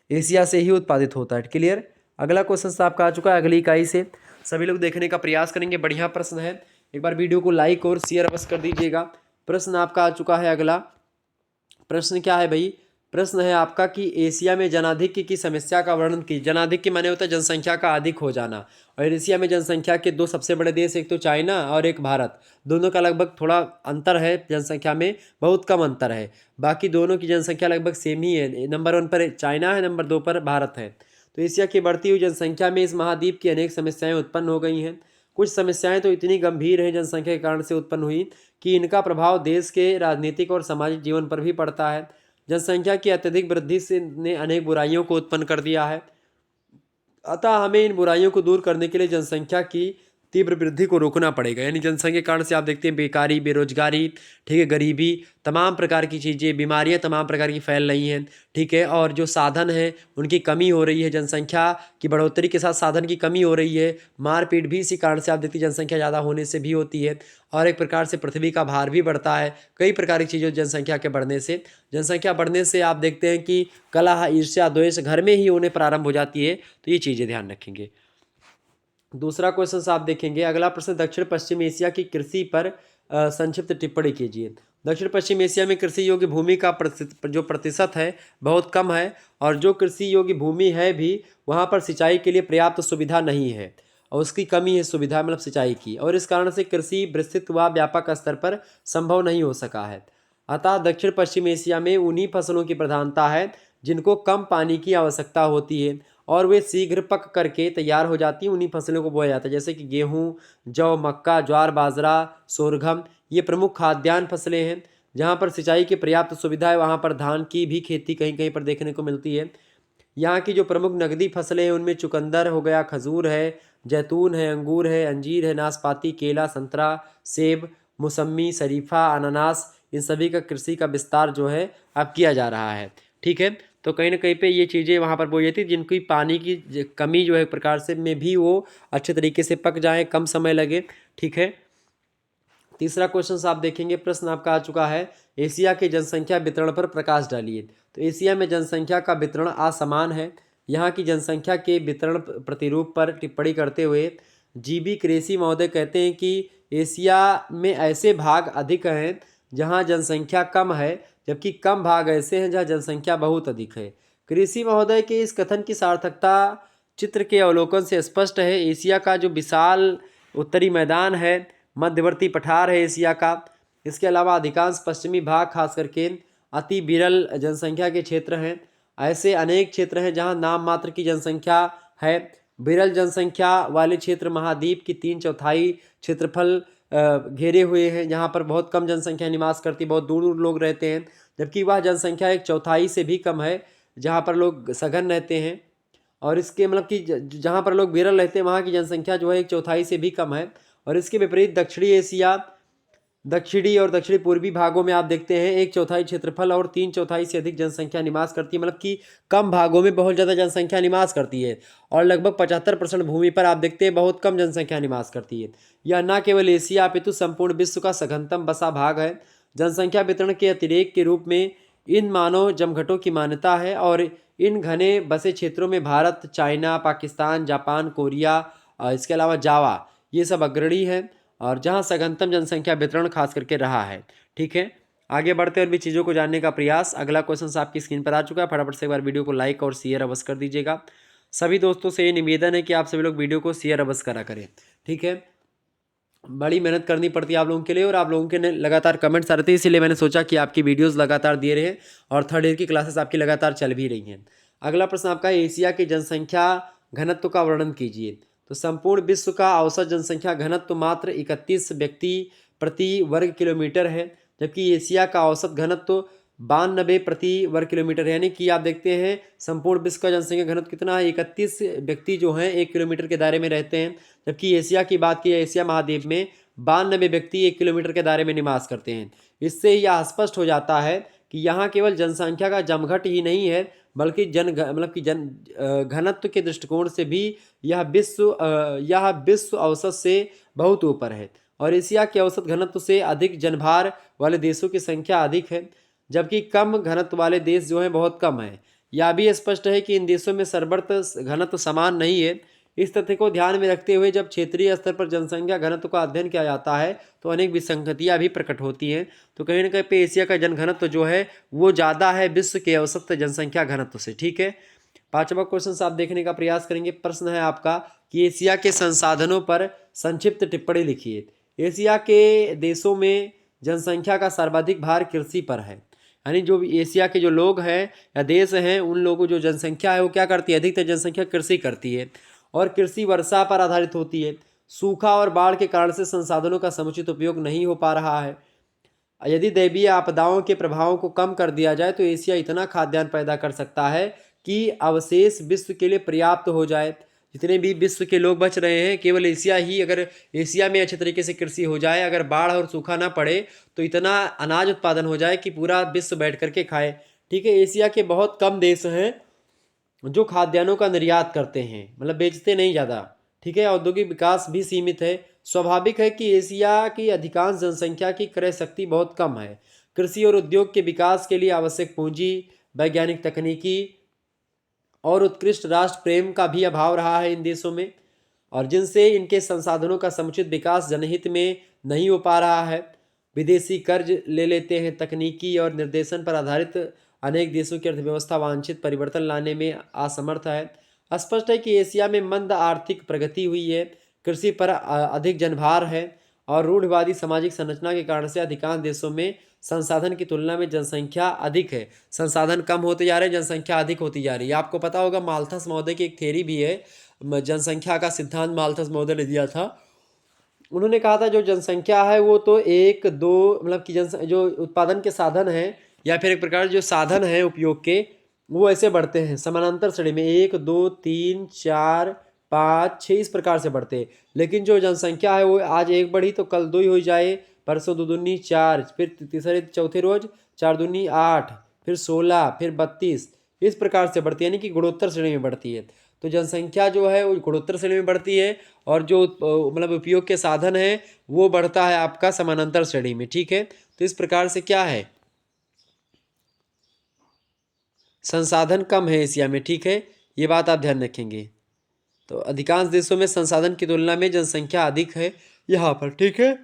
एशिया से ही उत्पादित होता है। क्लियर। अगला क्वेश्चन आपका आ चुका है अगली इकाई से, सभी लोग देखने का प्रयास करेंगे, बढ़िया प्रश्न है। एक बार वीडियो को लाइक और शेयर अवश्य कर दीजिएगा। प्रश्न आपका आ चुका है अगला। प्रश्न क्या है भाई? प्रश्न है आपका कि एशिया में जनाधिक्य की समस्या का वर्णन कीजिए। जनाधिक्य माने होता है जनसंख्या का अधिक हो जाना, और एशिया में जनसंख्या के 2 सबसे बड़े देश, एक तो चाइना और एक भारत। दोनों का लगभग थोड़ा अंतर है जनसंख्या में, बहुत कम अंतर है। बाकी दोनों की जनसंख्या लगभग सेम ही है। नंबर 1 पर चाइना है, नंबर 2 पर भारत है। तो एशिया की बढ़ती हुई जनसंख्या में इस महाद्वीप की अनेक समस्याएं उत्पन्न हो गई हैं। कुछ समस्याएं तो इतनी गंभीर हैं जनसंख्या के कारण से उत्पन्न हुई कि इनका प्रभाव देश के राजनीतिक और सामाजिक जीवन पर भी पड़ता है। जनसंख्या की अत्यधिक वृद्धि से ने अनेक बुराइयों को उत्पन्न कर दिया है, अतः हमें इन बुराइयों को दूर करने के लिए जनसंख्या की तीव्र वृद्धि को रोकना पड़ेगा। यानी जनसंख्या के कारण से आप देखते हैं बेकारी, बेरोजगारी, ठीक है, गरीबी, तमाम प्रकार की चीज़ें, बीमारियां तमाम प्रकार की फैल रही हैं। ठीक है, और जो साधन है उनकी कमी हो रही है, जनसंख्या की बढ़ोतरी के साथ साधन की कमी हो रही है। मारपीट भी इसी कारण से आप देखते हैं जनसंख्या ज़्यादा होने से भी होती है, और एक प्रकार से पृथ्वी का भार भी बढ़ता है। कई प्रकार की चीज़ों जनसंख्या के बढ़ने से, जनसंख्या बढ़ने से आप देखते हैं कि कलह, ईर्ष्या, द्वेष घर में ही होने प्रारंभ हो जाती है। तो ये चीज़ें ध्यान रखेंगे। दूसरा क्वेश्चन आप देखेंगे, अगला प्रश्न, दक्षिण पश्चिम एशिया की कृषि पर संक्षिप्त टिप्पणी कीजिए। दक्षिण पश्चिम एशिया में कृषि योग्य भूमि का जो प्रतिशत है बहुत कम है, और जो कृषि योग्य भूमि है भी वहाँ पर सिंचाई के लिए पर्याप्त सुविधा नहीं है, और उसकी कमी है सुविधा मतलब सिंचाई की, और इस कारण से कृषि विस्तृत व व्यापक स्तर पर संभव नहीं हो सका है। अतः दक्षिण पश्चिम एशिया में उन्हीं फसलों की प्रधानता है जिनको कम पानी की आवश्यकता होती है, और वे शीघ्र पक करके तैयार हो जाती हैं। उन्हीं फसलों को बोया जाता है, जैसे कि गेहूँ, जौ, मक्का, ज्वार, बाजरा, सोरघम, ये प्रमुख खाद्यान्न फसलें हैं। जहाँ पर सिंचाई की पर्याप्त सुविधा है वहाँ पर धान की भी खेती कहीं कहीं पर देखने को मिलती है। यहाँ की जो प्रमुख नकदी फसलें हैं उनमें चुकंदर हो गया, खजूर है, जैतून है, अंगूर है, अंजीर है, नाशपाती, केला, संतरा, सेब, मौसम्मी, शरीफा, अनानास, इन सभी का कृषि का विस्तार जो है अब किया जा रहा है। ठीक है, तो कहीं ना कहीं पे ये चीज़ें वहाँ पर बोई जाती है जिनकी पानी की कमी जो है एक प्रकार से में भी वो अच्छे तरीके से पक जाएँ, कम समय लगे। ठीक है, तीसरा क्वेश्चन आप देखेंगे, प्रश्न आपका आ चुका है, एशिया के जनसंख्या वितरण पर प्रकाश डालिए। तो एशिया में जनसंख्या का वितरण असमान है। यहाँ की जनसंख्या के वितरण प्रतिरूप पर टिप्पणी करते हुए जीबी क्रेसी महोदय कहते हैं कि एशिया में ऐसे भाग अधिक हैं जहाँ जनसंख्या कम है, जबकि कम भाग ऐसे हैं जहाँ जनसंख्या बहुत अधिक है। क्रेसी महोदय के इस कथन की सार्थकता चित्र के अवलोकन से स्पष्ट है। एशिया का जो विशाल उत्तरी मैदान है, मध्यवर्ती पठार है एशिया का, इसके अलावा अधिकांश पश्चिमी भाग खास करके अति विरल जनसंख्या के क्षेत्र हैं। ऐसे अनेक क्षेत्र हैं जहां नाम मात्र की जनसंख्या है। विरल जनसंख्या वाले क्षेत्र महाद्वीप की 3/4 क्षेत्रफल घेरे हुए हैं, जहां पर बहुत कम जनसंख्या निवास करती, बहुत दूर दूर लोग रहते हैं। जबकि वह जनसंख्या 1/4 से भी कम है जहाँ पर लोग सघन रहते हैं, और इसके मतलब कि जहाँ पर लोग विरल रहते हैं वहाँ की जनसंख्या जो है 1/4 से भी कम है। और इसके विपरीत दक्षिणी एशिया, दक्षिणी और दक्षिणी पूर्वी भागों में आप देखते हैं 1/4 क्षेत्रफल और 3/4 से अधिक जनसंख्या निवास करती है, मतलब कि कम भागों में बहुत ज़्यादा जनसंख्या निवास करती है, और लगभग 75% भूमि पर आप देखते हैं बहुत कम जनसंख्या निवास करती है। यह न केवल एशिया अपितु संपूर्ण विश्व का सघनतम बसा भाग है। जनसंख्या वितरण के अतिरेक के रूप में इन मानव जमघटों की मान्यता है, और इन घने बसे क्षेत्रों में Bharat, China, Pakistan, Japan, Korea, इसके अलावा जावा, ये सब अग्रणी हैं, और जहां सघनतम जनसंख्या वितरण खास करके रहा है। ठीक है, आगे बढ़ते और भी चीज़ों को जानने का प्रयास। अगला क्वेश्चन आपकी स्क्रीन पर आ चुका है, फटाफट से एक बार वीडियो को लाइक और शेयर अवश्य कर दीजिएगा। सभी दोस्तों से ये निवेदन है कि आप सभी लोग वीडियो को शेयर अवश्य करा करें। ठीक है, बड़ी मेहनत करनी पड़ती है आप लोगों के लिए, और आप लोगों के लगातार कमेंट्स आ रहे थे, इसीलिए मैंने सोचा कि आपकी वीडियोस लगातार दे रहे हैं, और थर्ड ईयर की क्लासेस आपकी लगातार चल भी रही हैं। अगला प्रश्न आपका है, एशिया की जनसंख्या घनत्व का वर्णन कीजिए। तो संपूर्ण विश्व का औसत जनसंख्या घनत्व मात्र 31 व्यक्ति प्रति वर्ग किलोमीटर है, जबकि एशिया का औसत घनत्व 92 प्रति वर्ग किलोमीटर है। यानी कि आप देखते हैं संपूर्ण विश्व का जनसंख्या घनत्व कितना है, 31 व्यक्ति जो हैं 1 किलोमीटर के दायरे में रहते हैं। जबकि एशिया की बात की, एशिया महाद्वीप में 92 व्यक्ति 1 किलोमीटर के दायरे में निवास करते हैं। इससे यह स्पष्ट हो जाता है कि यहाँ केवल जनसंख्या का जमघट ही नहीं है, बल्कि जन घनत्व के दृष्टिकोण से भी यह विश्व औसत से बहुत ऊपर है। और एशिया के औसत घनत्व से अधिक जनभार वाले देशों की संख्या अधिक है, जबकि कम घनत्व वाले देश जो हैं बहुत कम है। यह भी स्पष्ट है कि इन देशों में सर्वत्र घनत्व समान नहीं है। इस तथ्य को ध्यान में रखते हुए जब क्षेत्रीय स्तर पर जनसंख्या घनत्व का अध्ययन किया जाता है तो अनेक विसंगतियां भी प्रकट होती हैं। तो कहीं ना कहीं पे एशिया का जनघनत्व जो है वो ज़्यादा है विश्व के औसत जनसंख्या घनत्व से। ठीक है, पांचवा क्वेश्चन आप देखने का प्रयास करेंगे। प्रश्न है आपका कि एशिया के संसाधनों पर संक्षिप्त टिप्पणी लिखिए। एशिया के देशों में जनसंख्या का सर्वाधिक भार कृषि पर है। यानी जो एशिया के जो लोग हैं या देश हैं, उन लोगों जो जनसंख्या है वो क्या करती है, अधिकतर जनसंख्या कृषि करती है और कृषि वर्षा पर आधारित होती है। सूखा और बाढ़ के कारण से संसाधनों का समुचित उपयोग नहीं हो पा रहा है। यदि दैवीय आपदाओं के प्रभावों को कम कर दिया जाए तो एशिया इतना खाद्यान्न पैदा कर सकता है कि अवशेष विश्व के लिए पर्याप्त हो जाए। जितने भी विश्व के लोग बच रहे हैं, केवल एशिया ही, अगर एशिया में अच्छे तरीके से कृषि हो जाए, अगर बाढ़ और सूखा ना पड़े तो इतना अनाज उत्पादन हो जाए कि पूरा विश्व बैठ करके खाए। ठीक है, एशिया के बहुत कम देश हैं जो खाद्यान्नों का निर्यात करते हैं, मतलब बेचते नहीं ज़्यादा। ठीक है, औद्योगिक विकास भी सीमित है। स्वाभाविक है कि एशिया की अधिकांश जनसंख्या की क्रय शक्ति बहुत कम है। कृषि और उद्योग के विकास के लिए आवश्यक पूंजी, वैज्ञानिक तकनीकी और उत्कृष्ट राष्ट्र प्रेम का भी अभाव रहा है इन देशों में, और जिनसे इनके संसाधनों का समुचित विकास जनहित में नहीं हो पा रहा है। विदेशी कर्ज ले लेते हैं। तकनीकी और निर्देशन पर आधारित अनेक देशों की अर्थव्यवस्था वांछित परिवर्तन लाने में असमर्थ है। स्पष्ट है कि एशिया में मंद आर्थिक प्रगति हुई है, कृषि पर अधिक जनभार है और रूढ़िवादी सामाजिक संरचना के कारण से अधिकांश देशों में संसाधन की तुलना में जनसंख्या अधिक है। संसाधन कम होते जा रहे हैं, जनसंख्या अधिक होती जा रही है। आपको पता होगा माल्थस महोदय की एक थ्योरी भी है, जनसंख्या का सिद्धांत माल्थस महोदय ने दिया था। उन्होंने कहा था जो जनसंख्या है वो तो एक दो, मतलब कि जो उत्पादन के साधन हैं या फिर एक प्रकार जो साधन हैं उपयोग के, वो ऐसे बढ़ते हैं समानांतर श्रेणी में, 1 2 3 4 5 6 इस प्रकार से बढ़ते हैं। लेकिन जो जनसंख्या है वो आज 1 बढ़ी तो कल 2 ही हो जाए, परसों 2 दूनी 4, फिर तीसरे चौथे रोज 4 दूनी 8, फिर 16, फिर 32, इस प्रकार से बढ़ती है, यानी कि गुणोत्तर श्रेणी में बढ़ती है। तो जनसंख्या जो है वो गुणोत्तर श्रेणी में बढ़ती है और जो मतलब उपयोग के साधन है वो बढ़ता है आपका समानांतर श्रेणी में। ठीक है, तो इस प्रकार से क्या है, संसाधन कम है एशिया में। ठीक है, ये बात आप ध्यान रखेंगे। तो अधिकांश देशों में संसाधन की तुलना में जनसंख्या अधिक है यहाँ पर। ठीक है,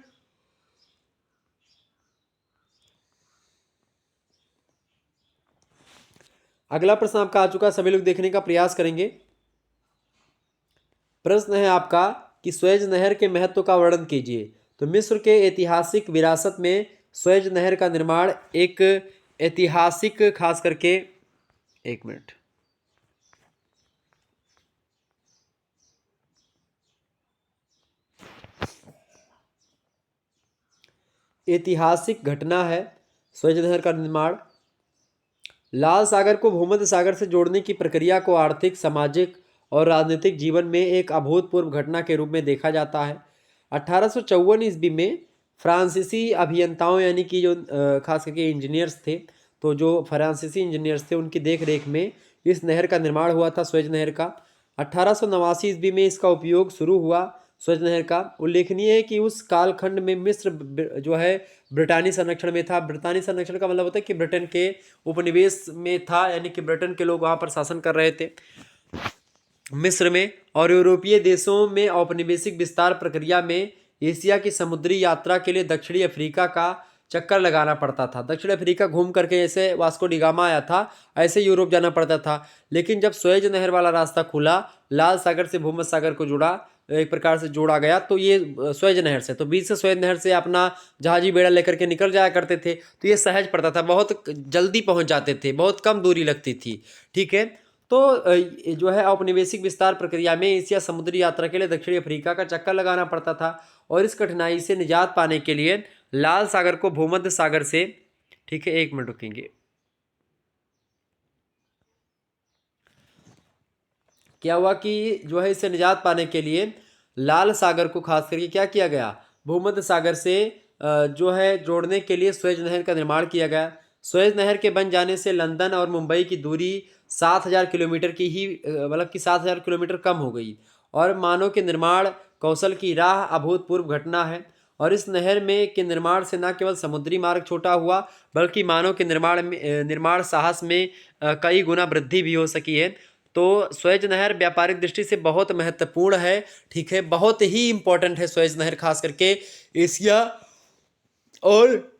अगला प्रश्न आपका आ चुका, सभी लोग देखने का प्रयास करेंगे। प्रश्न है आपका कि स्वेज नहर के महत्व का वर्णन कीजिए। तो मिस्र के ऐतिहासिक विरासत में स्वेज नहर का निर्माण एक ऐतिहासिक, खास करके एक मिनट, ऐतिहासिक घटना है स्वेज नहर का निर्माण। लाल सागर को भूमध्य सागर से जोड़ने की प्रक्रिया को आर्थिक, सामाजिक और राजनीतिक जीवन में एक अभूतपूर्व घटना के रूप में देखा जाता है। 1854 ईस्वी में फ्रांसीसी अभियंताओं, यानी कि जो खास करके इंजीनियर्स थे, तो जो फ्रांसीसी इंजीनियर्स थे उनकी देख रेख में इस नहर का निर्माण हुआ था, स्वेज नहर का। 1889 ईस्वी में इसका उपयोग शुरू हुआ स्वेज नहर का। उल्लेखनीय है कि उस कालखंड में मिस्र जो है ब्रिटानी संरक्षण में था। ब्रिटानी संरक्षण का मतलब होता है कि ब्रिटेन के उपनिवेश में था, यानी कि ब्रिटेन के लोग वहाँ पर शासन कर रहे थे मिस्र में। और यूरोपीय देशों में औपनिवेशिक विस्तार प्रक्रिया में एशिया की समुद्री यात्रा के लिए दक्षिणी अफ्रीका का चक्कर लगाना पड़ता था। दक्षिण अफ्रीका घूम करके, जैसे वास्को डिगामा आया था ऐसे यूरोप जाना पड़ता था। लेकिन जब स्वेज नहर वाला रास्ता खुला, लाल सागर से भूमध्य सागर को जुड़ा, एक प्रकार से जोड़ा गया, तो ये स्वेज नहर से, तो बीच से स्वेज नहर से अपना जहाजी बेड़ा लेकर के निकल जाया करते थे, तो ये सहज पड़ता था, बहुत जल्दी पहुंच जाते थे, बहुत कम दूरी लगती थी। ठीक है, तो जो है औपनिवेशिक विस्तार प्रक्रिया में एशिया समुद्री यात्रा के लिए दक्षिणी अफ्रीका का चक्कर लगाना पड़ता था और इस कठिनाई से निजात पाने के लिए लाल सागर को भूमध्य सागर से, ठीक है एक मिनट रुकेंगे, क्या हुआ कि जो है इससे निजात पाने के लिए लाल सागर को खास करके क्या किया गया, भूमध्य सागर से जो है जोड़ने के लिए सुएज नहर का निर्माण किया गया। सुएज नहर के बन जाने से लंदन और मुंबई की दूरी 7,000 किलोमीटर की ही मतलब कि 7,000 किलोमीटर कम हो गई और मानव के निर्माण कौशल की राह अभूतपूर्व घटना है। और इस नहर में के निर्माण से न केवल समुद्री मार्ग छोटा हुआ बल्कि मानव के निर्माण साहस में कई गुना वृद्धि भी हो सकी है। तो सुएज नहर व्यापारिक दृष्टि से बहुत महत्वपूर्ण है, ठीक है, बहुत ही इंपॉर्टेंट है सुएज नहर, खास करके एशिया और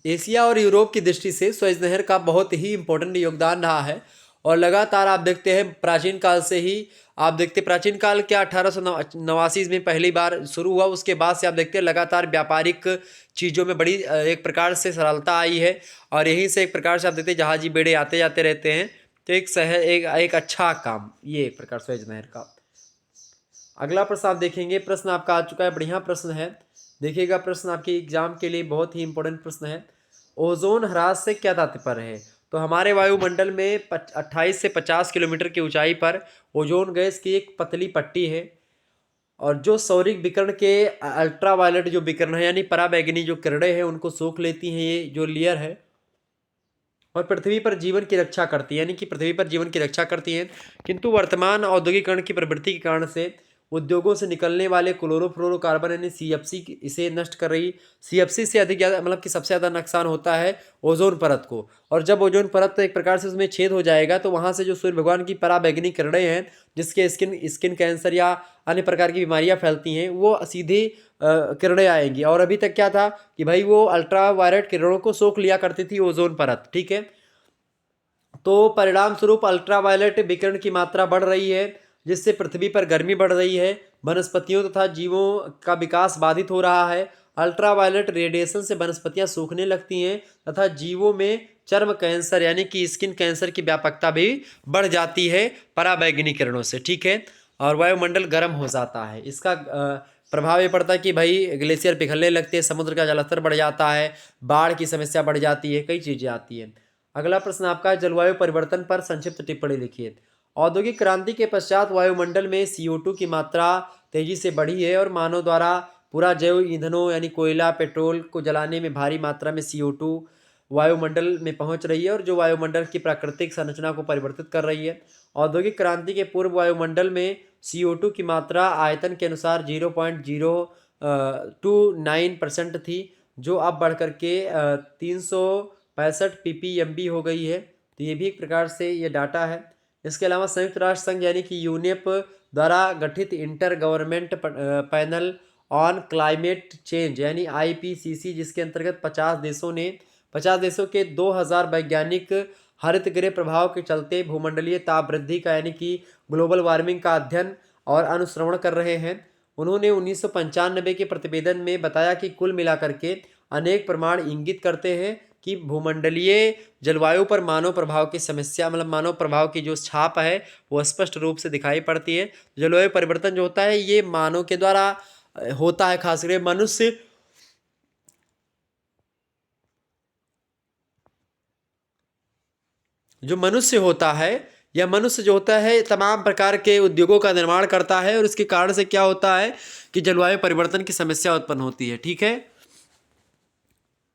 एशिया और यूरोप की दृष्टि से सुएज नहर का बहुत ही इंपॉर्टेंट योगदान रहा है। और लगातार आप देखते हैं प्राचीन काल से ही, आप देखते प्राचीन काल क्या 1889 में पहली बार शुरू हुआ, उसके बाद से आप देखते हैं लगातार व्यापारिक चीज़ों में बड़ी एक प्रकार से सरलता आई है। और यहीं से एक प्रकार से आप देखते हैं जहाजी बेड़े आते जाते रहते हैं। तो एक अच्छा काम ये एक प्रकार सुएज नहर का। अगला प्रश्न आप देखेंगे, प्रश्न आपका आ चुका है, बढ़िया प्रश्न है। देखिएगा प्रश्न आपके एग्जाम के लिए बहुत ही इंपॉर्टेंट प्रश्न है। ओजोन ह्रास से क्या तात्पर्य है? तो हमारे वायुमंडल में 28 से 50 किलोमीटर की ऊंचाई पर ओजोन गैस की एक पतली पट्टी है और जो सौरिक विकिरण के अल्ट्रावायलेट जो विकिरण है यानी पराबैंगनी जो किरणें हैं उनको सोख लेती हैं, ये जो लेयर है, और पृथ्वी पर जीवन की रक्षा करती है, यानी कि पृथ्वी पर जीवन की रक्षा करती है। किंतु वर्तमान औद्योगिकरण की प्रवृत्ति के कारण से उद्योगों से निकलने वाले क्लोरोफ्लोरोकार्बन यानी सीएफसी इसे नष्ट कर रही। सीएफसी से अधिक ज़्यादा मतलब कि सबसे ज़्यादा नुकसान होता है ओजोन परत को। और जब ओजोन परत एक प्रकार से उसमें छेद हो जाएगा तो वहाँ से जो सूर्य भगवान की पराबैंगनी किरणें हैं जिसके स्किन कैंसर या अन्य प्रकार की बीमारियाँ फैलती हैं वो सीधी किरणें आएंगी। और अभी तक क्या था कि भाई वो अल्ट्रा वायलेट किरणों को सोख लिया करती थी ओजोन परत, ठीक है। तो परिणाम स्वरूप अल्ट्रावायलेट विकिरण की मात्रा बढ़ रही है जिससे पृथ्वी पर गर्मी बढ़ रही है, वनस्पतियों तथा जीवों का विकास बाधित हो रहा है। अल्ट्रावायलेट रेडिएशन से वनस्पतियां सूखने लगती हैं तथा जीवों में चर्म कैंसर यानी कि स्किन कैंसर की व्यापकता भी बढ़ जाती है पराबैंगनी किरणों से, ठीक है। और वायुमंडल गर्म हो जाता है। इसका प्रभाव ये पड़ता है कि भाई ग्लेशियर पिघलने लगते हैं, समुद्र का जलस्तर बढ़ जाता है, बाढ़ की समस्या बढ़ जाती है, कई चीज़ें आती हैं। अगला प्रश्न आपका जलवायु परिवर्तन पर संक्षिप्त टिप्पणी लिखिए। औद्योगिक क्रांति के पश्चात वायुमंडल में CO2 की मात्रा तेजी से बढ़ी है और मानव द्वारा पूरा जैव ईंधनों यानी कोयला पेट्रोल को जलाने में भारी मात्रा में CO2 वायुमंडल में पहुंच रही है और जो वायुमंडल की प्राकृतिक संरचना को परिवर्तित कर रही है। औद्योगिक क्रांति के पूर्व वायुमंडल में CO2 की मात्रा आयतन के अनुसार 0.029% थी जो अब बढ़ करके 365 ppmb हो गई है। तो ये भी एक प्रकार से ये डाटा है। इसके अलावा संयुक्त राष्ट्र संघ यानी कि यूनेप द्वारा गठित inter government panel on climate change यानी IPCC जिसके अंतर्गत 50 देशों के 2000 वैज्ञानिक हरित गृह प्रभाव के चलते भूमंडलीय ताप वृद्धि का यानी कि ग्लोबल वार्मिंग का अध्ययन और अनुश्रवण कर रहे हैं। उन्होंने 1995 के प्रतिवेदन में बताया कि कुल मिलाकर के अनेक प्रमाण इंगित करते हैं कि भूमंडलीय जलवायु पर मानव प्रभाव की समस्या मतलब मानव प्रभाव की जो छाप है वो स्पष्ट रूप से दिखाई पड़ती है। जलवायु परिवर्तन जो होता है ये मानव के द्वारा होता है, खास करके मनुष्य जो मनुष्य होता है या मनुष्य जो होता है तमाम प्रकार के उद्योगों का निर्माण करता है और इसके कारण से क्या होता है कि जलवायु परिवर्तन की समस्या उत्पन्न होती है, ठीक है।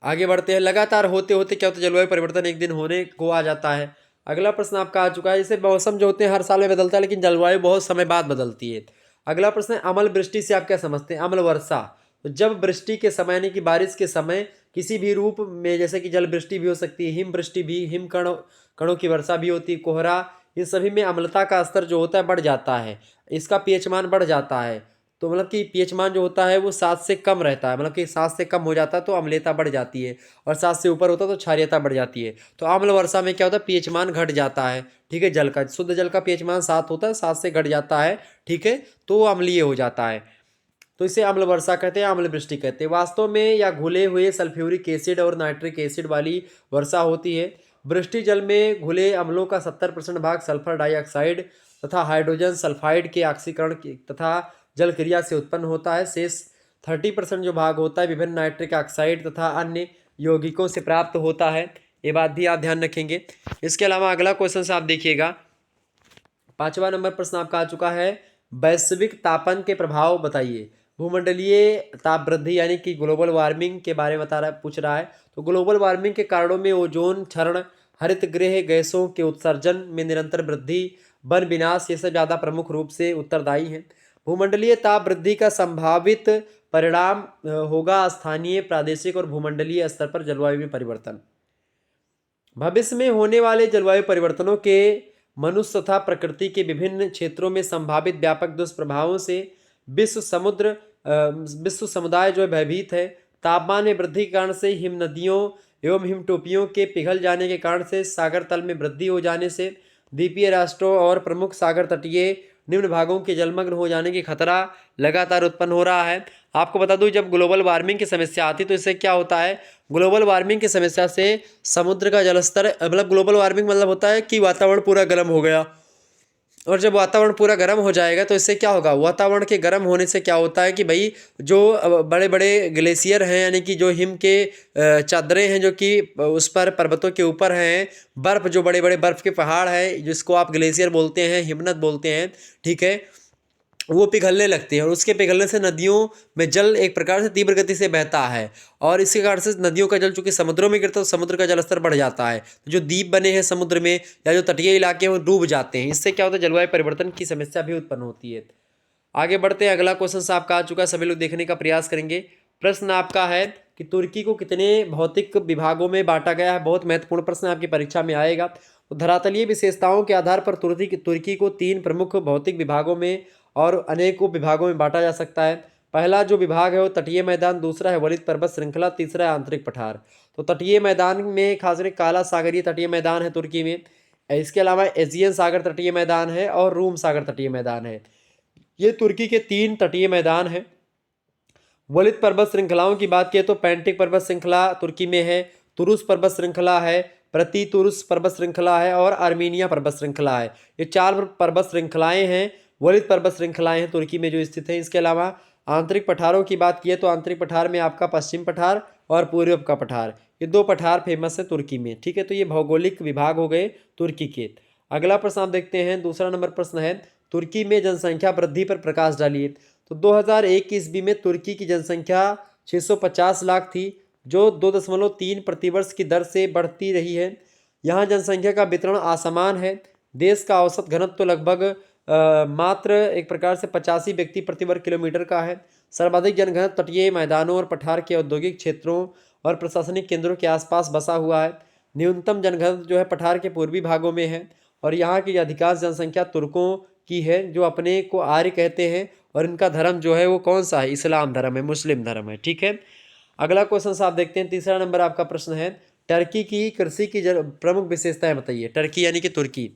आगे बढ़ते हैं। लगातार होते होते क्या होता है जलवायु परिवर्तन एक दिन होने को आ जाता है। अगला प्रश्न आपका आ चुका है। जैसे मौसम जो होते हैं हर साल में बदलता है लेकिन जलवायु बहुत समय बाद बदलती है। अगला प्रश्न है अम्ल वृष्टि से आप क्या समझते हैं? अम्ल वर्षा, तो जब वृष्टि के समय यानी कि बारिश के समय किसी भी रूप में जैसे कि जल वृष्टि भी हो सकती है, हिम वृष्टि भी, हिम कणों की वर्षा भी होती है, कोहरा, इन सभी में अम्लता का स्तर जो होता है बढ़ जाता है, इसका पीएच मान बढ़ जाता है। तो मतलब कि पीएच मान जो होता है वो 7 से कम रहता है, मतलब कि 7 से कम हो जाता है तो अम्लता बढ़ जाती है और 7 से ऊपर होता है तो क्षारीयता बढ़ जाती है। तो अम्ल वर्षा में क्या होता है पीएच मान घट जाता है, ठीक है। जल का शुद्ध जल का पीएच मान 7 होता है, 7 से घट जाता है, ठीक है, तो वो अम्लीय हो जाता है। तो इसे अम्ल वर्षा कहते हैं, अम्ल वृष्टि कहते हैं। वास्तव में या घुले हुए सल्फ्यूरिक एसिड और नाइट्रिक एसिड वाली वर्षा होती है। वृष्टि जल में घुले अम्लों का 70% भाग सल्फर डाइऑक्साइड तथा हाइड्रोजन सल्फाइड के ऑक्सीकरण तथा जल क्रिया से उत्पन्न होता है। शेष 30% जो भाग होता है विभिन्न नाइट्रिक ऑक्साइड तथा अन्य यौगिकों से प्राप्त होता है। ये बात भी आप ध्यान रखेंगे। इसके अलावा अगला क्वेश्चन से आप देखिएगा, 5वां नंबर प्रश्न आपका आ चुका है, वैश्विक तापन के प्रभाव बताइए। भूमंडलीय ताप वृद्धि यानी कि ग्लोबल वार्मिंग के बारे में पूछ रहा है। तो ग्लोबल वार्मिंग के कारणों में ओजोन क्षरण, हरित गृह गैसों के उत्सर्जन में निरंतर वृद्धि, वन विनाश, ये सब ज़्यादा प्रमुख रूप से उत्तरदायी हैं। भूमंडलीय ताप वृद्धि का संभावित परिणाम होगा स्थानीय, प्रादेशिक और भूमंडलीय स्तर पर जलवायु में परिवर्तन। भविष्य में होने वाले जलवायु परिवर्तनों के मनुष्य तथा प्रकृति के विभिन्न क्षेत्रों में संभावित व्यापक दुष्प्रभावों से विश्व समुदाय जो है भयभीत है। तापमान में वृद्धि के कारण से हिम नदियों एवं हिमटोपियों के पिघल जाने के कारण से, सागर तल में वृद्धि हो जाने से, द्वीपीय राष्ट्रों और प्रमुख सागर तटीय निम्न भागों के जलमग्न हो जाने की खतरा लगातार उत्पन्न हो रहा है। आपको बता दूं, जब ग्लोबल वार्मिंग की समस्या आती है तो इससे क्या होता है, ग्लोबल वार्मिंग की समस्या से समुद्र का जलस्तर, मतलब ग्लोबल वार्मिंग मतलब होता है कि वातावरण पूरा गर्म हो गया, और जब वातावरण पूरा गर्म हो जाएगा तो इससे क्या होगा, वातावरण के गर्म होने से क्या होता है कि भाई जो बड़े बड़े ग्लेशियर हैं यानी कि जो हिम के चादरें हैं जो कि उस पर पर्वतों के ऊपर हैं, बर्फ़ जो बड़े बड़े बर्फ़ के पहाड़ हैं जिसको आप ग्लेशियर बोलते हैं, हिमनद बोलते हैं, ठीक है, वो पिघलने लगती है और उसके पिघलने से नदियों में जल एक प्रकार से तीव्र गति से बहता है, और इसके कारण से नदियों का जल चूंकि समुद्रों में गिरता है तो समुद्र का जलस्तर बढ़ जाता है। तो जो द्वीप बने हैं समुद्र में या जो तटीय इलाके हैं वो डूब जाते हैं। इससे क्या होता है, जलवायु परिवर्तन की समस्या भी उत्पन्न होती है। आगे बढ़ते हैं, अगला क्वेश्चन आपका आ चुका है, सभी लोग देखने का प्रयास करेंगे। प्रश्न आपका है कि तुर्की को कितने भौतिक विभागों में बांटा गया है। बहुत महत्वपूर्ण प्रश्न आपकी परीक्षा में आएगा। तो धरातलीय विशेषताओं के आधार पर तुर्की को 3 प्रमुख भौतिक विभागों में और अनेकों विभागों में बांटा जा सकता है। पहला जो विभाग है वो तटीय मैदान, दूसरा है वलित पर्वत श्रृंखला, तीसरा है आंतरिक पठार। तो तटीय मैदान में खासकर काला सागरीय तटीय मैदान है तुर्की में, इसके अलावा एजियन सागर तटीय मैदान है और रूम सागर तटीय मैदान है। ये तुर्की के 3 तटीय मैदान हैं। वलित पर्वत श्रृंखलाओं की बात करें तो पैंटिक पर्वत श्रृंखला तुर्की में है, तुरुस पर्वत श्रृंखला है, प्रति तुरुस पर्वत श्रृंखला है और आर्मीनिया पर्वत श्रृंखला है। ये 4 पर्वत श्रृंखलाएं हैं, वलित पर्वत श्रृंखलाएं हैं तुर्की में जो स्थित है। इसके अलावा आंतरिक पठारों की बात किए तो आंतरिक पठार में आपका पश्चिम पठार और पूर्व का पठार, ये 2 पठार फेमस है तुर्की में, ठीक है। तो ये भौगोलिक विभाग हो गए तुर्की के। अगला प्रश्न आप देखते हैं, दूसरा नंबर प्रश्न है, तुर्की में जनसंख्या वृद्धि पर प्रकाश डालिए। तो 2001 की ईस्वी में तुर्की की जनसंख्या 650 लाख थी, जो 2.3 प्रतिवर्ष की दर से बढ़ती रही है। यहाँ जनसंख्या का वितरण असमान है। देश का औसत घनत्व तो लगभग मात्र एक प्रकार से 85 व्यक्ति प्रति वर्ग किलोमीटर का है। सर्वाधिक जनघनत्व तटीय मैदानों और पठार के औद्योगिक क्षेत्रों और प्रशासनिक केंद्रों के आसपास बसा हुआ है। न्यूनतम जनघनत्व जो है पठार के पूर्वी भागों में है, और यहाँ की अधिकांश जनसंख्या तुर्कों की है जो अपने को आर्य कहते हैं, और इनका धर्म जो है वो कौन सा है, इस्लाम धर्म है, मुस्लिम धर्म है, ठीक है। अगला क्वेश्चन आप देखते हैं, तीसरा नंबर आपका प्रश्न है, टर्की की कृषि की प्रमुख विशेषताएं बताइए। टर्की यानी कि तुर्की।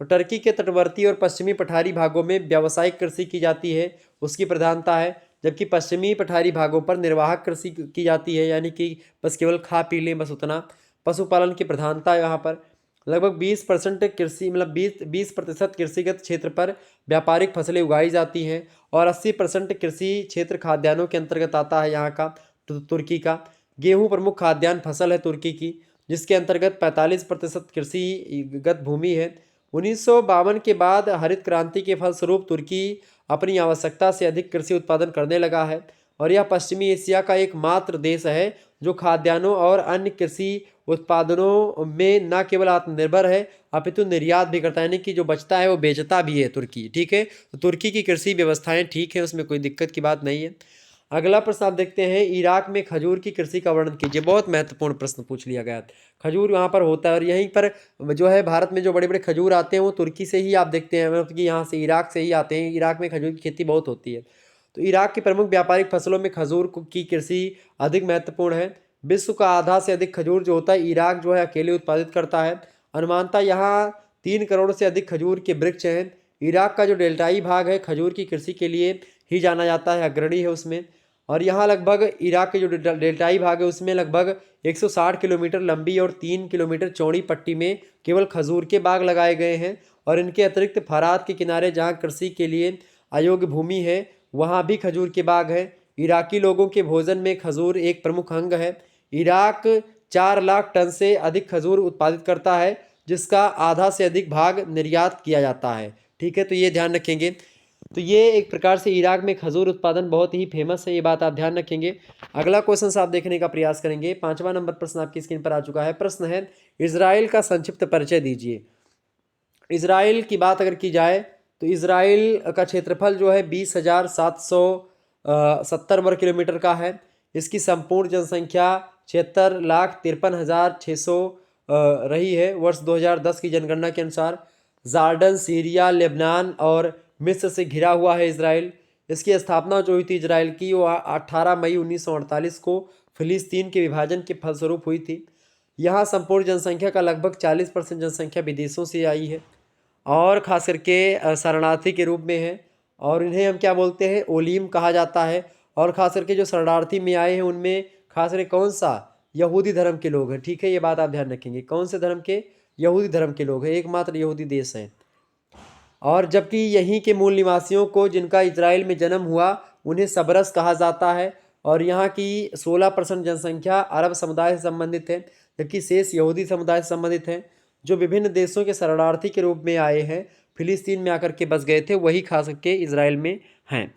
तो टर्की के तटवर्ती और पश्चिमी पठारी भागों में व्यावसायिक कृषि की जाती है, उसकी प्रधानता है, जबकि पश्चिमी पठारी भागों पर निर्वाहक कृषि की जाती है, यानी कि बस केवल खा पी लें बस उतना। पशुपालन की प्रधानता है यहाँ पर। लगभग 20% कृषि मतलब 20% कृषिगत क्षेत्र पर व्यापारिक फसलें उगाई जाती हैं, और 80% कृषि क्षेत्र खाद्यान्नों के अंतर्गत आता है यहाँ का तुर्की का। गेहूँ प्रमुख खाद्यान्न फसल है तुर्की की, जिसके अंतर्गत 45% कृषिगत भूमि है। 1952 के बाद हरित क्रांति के फलस्वरूप तुर्की अपनी आवश्यकता से अधिक कृषि उत्पादन करने लगा है, और यह पश्चिमी एशिया का एकमात्र देश है जो खाद्यान्नों और अन्य कृषि उत्पादनों में न केवल आत्मनिर्भर है अपितु निर्यात भी करता है, यानी कि जो बचता है वो बेचता भी है तुर्की, ठीक है। तो तुर्की की कृषि व्यवस्थाएं ठीक है, उसमें कोई दिक्कत की बात नहीं है। अगला प्रश्न आप देखते हैं, इराक में खजूर की कृषि का वर्णन कीजिए। बहुत महत्वपूर्ण प्रश्न पूछ लिया गया। खजूर वहाँ पर होता है, और यहीं पर जो है भारत में जो बड़े बड़े खजूर आते हैं वो तुर्की से ही आप देखते हैं, मतलब कि यहाँ से इराक से ही आते हैं। इराक में खजूर की खेती बहुत होती है। तो इराक की प्रमुख व्यापारिक फसलों में खजूर की कृषि अधिक महत्वपूर्ण है। विश्व का आधा से अधिक खजूर जो होता है इराक जो है अकेले उत्पादित करता है। अनुमानतः यहाँ 3 करोड़ से अधिक खजूर के वृक्ष हैं। इराक का जो डेल्टाई भाग है खजूर की कृषि के लिए ही जाना जाता है, अग्रणी है उसमें। और यहाँ लगभग इराक के जो डेल्टाई भाग है उसमें लगभग 160 किलोमीटर लंबी और 3 किलोमीटर चौड़ी पट्टी में केवल खजूर के बाग लगाए गए हैं। और इनके अतिरिक्त फरात के किनारे जहाँ कृषि के लिए अयोग्य भूमि है वहाँ भी खजूर के बाग हैं। इराकी लोगों के भोजन में खजूर एक प्रमुख अंग है। इराक 4 लाख टन से अधिक खजूर उत्पादित करता है, जिसका आधा से अधिक भाग निर्यात किया जाता है। ठीक है, तो ये ध्यान रखेंगे। तो ये एक प्रकार से इराक में खजूर उत्पादन बहुत ही फेमस है, ये बात आप ध्यान रखेंगे। अगला क्वेश्चन आप देखने का प्रयास करेंगे। 5वां नंबर प्रश्न आपकी स्क्रीन पर आ चुका है। प्रश्न है, इजराइल का संक्षिप्त परिचय दीजिए। इजराइल की बात अगर की जाए तो इजराइल का क्षेत्रफल जो है 20,770 वर्ग किलोमीटर का है। इसकी संपूर्ण जनसंख्या 76,53,600 रही है वर्ष 2010 की जनगणना के अनुसार। जॉर्डन, सीरिया, लेबनान और मिस्र से घिरा हुआ है इजराइल। इसकी स्थापना जो हुई थी इजराइल की, वो 18 मई 1948 को फिलिस्तीन के विभाजन के फलस्वरूप हुई थी। यहाँ संपूर्ण जनसंख्या का लगभग 40% जनसंख्या विदेशों से आई है और खास करके शरणार्थी के रूप में है, और इन्हें हम क्या बोलते हैं, ओलीम कहा जाता है। और खास करके जो शरणार्थी में आए हैं उनमें खास करके कौन सा, यहूदी धर्म के लोग हैं। ठीक है, ये बात आप ध्यान रखेंगे। कौन से धर्म के, यहूदी धर्म के लोग हैं, एकमात्र यहूदी देश है। और जबकि यहीं के मूल निवासियों को, जिनका इजराइल में जन्म हुआ, उन्हें सबरस कहा जाता है। और यहाँ की 16% जनसंख्या अरब समुदाय से संबंधित है, जबकि शेष यहूदी समुदाय से संबंधित है, जो विभिन्न देशों के शरणार्थी के रूप में आए हैं, फिलिस्तीन में आकर के बस गए थे, वही खास करके इजराइल में हैं।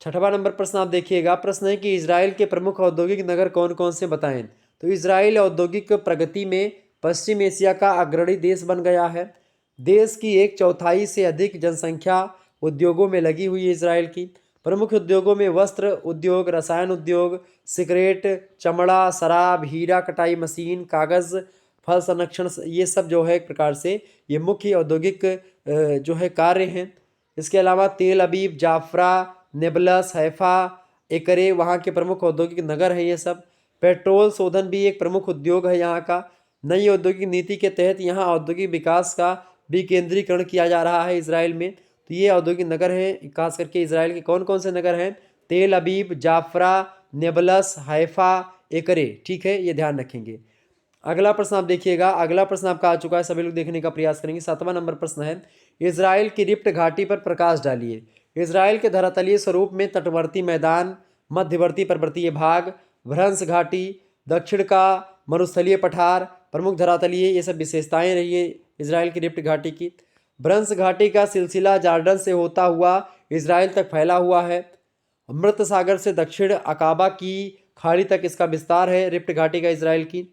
6वां नंबर प्रश्न आप देखिएगा। प्रश्न है कि इजराइल के प्रमुख औद्योगिक नगर कौन कौन से बताएं। तो इजराइल औद्योगिक प्रगति में पश्चिम एशिया का अग्रणी देश बन गया है। देश की 1/4 से अधिक जनसंख्या उद्योगों में लगी हुई है इजराइल की। प्रमुख उद्योगों में वस्त्र उद्योग, रसायन उद्योग, सिगरेट, चमड़ा, शराब, हीरा कटाई मशीन, कागज़, फल संरक्षण, ये सब जो है एक प्रकार से ये मुख्य औद्योगिक जो है कार्य हैं। इसके अलावा तेल अबीब, जाफरा, नेबलस, हैफा, एकरे वहाँ के प्रमुख औद्योगिक नगर हैं ये सब। पेट्रोल शोधन भी एक प्रमुख उद्योग है यहाँ का। नई औद्योगिक नीति के तहत यहाँ औद्योगिक विकास का विकेंद्रीकरण किया जा रहा है इजराइल में। तो ये औद्योगिक नगर हैं, खास करके इजराइल के कौन कौन से नगर हैं, तेल अबीब, जाफरा, नेबलस, हैफा, एकरे। ठीक है, ये ध्यान रखेंगे। अगला प्रश्न आप देखिएगा। अगला प्रश्न आपका आ चुका है, सभी लोग देखने का प्रयास करेंगे। 7वां नंबर प्रश्न है, इजराइल की रिफ्ट घाटी पर प्रकाश डालिए। इजराइल के धरातलीय स्वरूप में तटवर्ती मैदान, मध्यवर्ती पर्वतीय भाग, भ्रंश घाटी, दक्षिण का मरुस्थलीय पठार, प्रमुख धरातलीय, ये सब विशेषताएं रही है इजराइल की रिफ्ट घाटी की। भ्रंश घाटी का सिलसिला जॉर्डन से होता हुआ इजराइल तक फैला हुआ है। मृत सागर से दक्षिण अकाबा की खाड़ी तक इसका विस्तार है रिफ्ट घाटी का इजराइल की,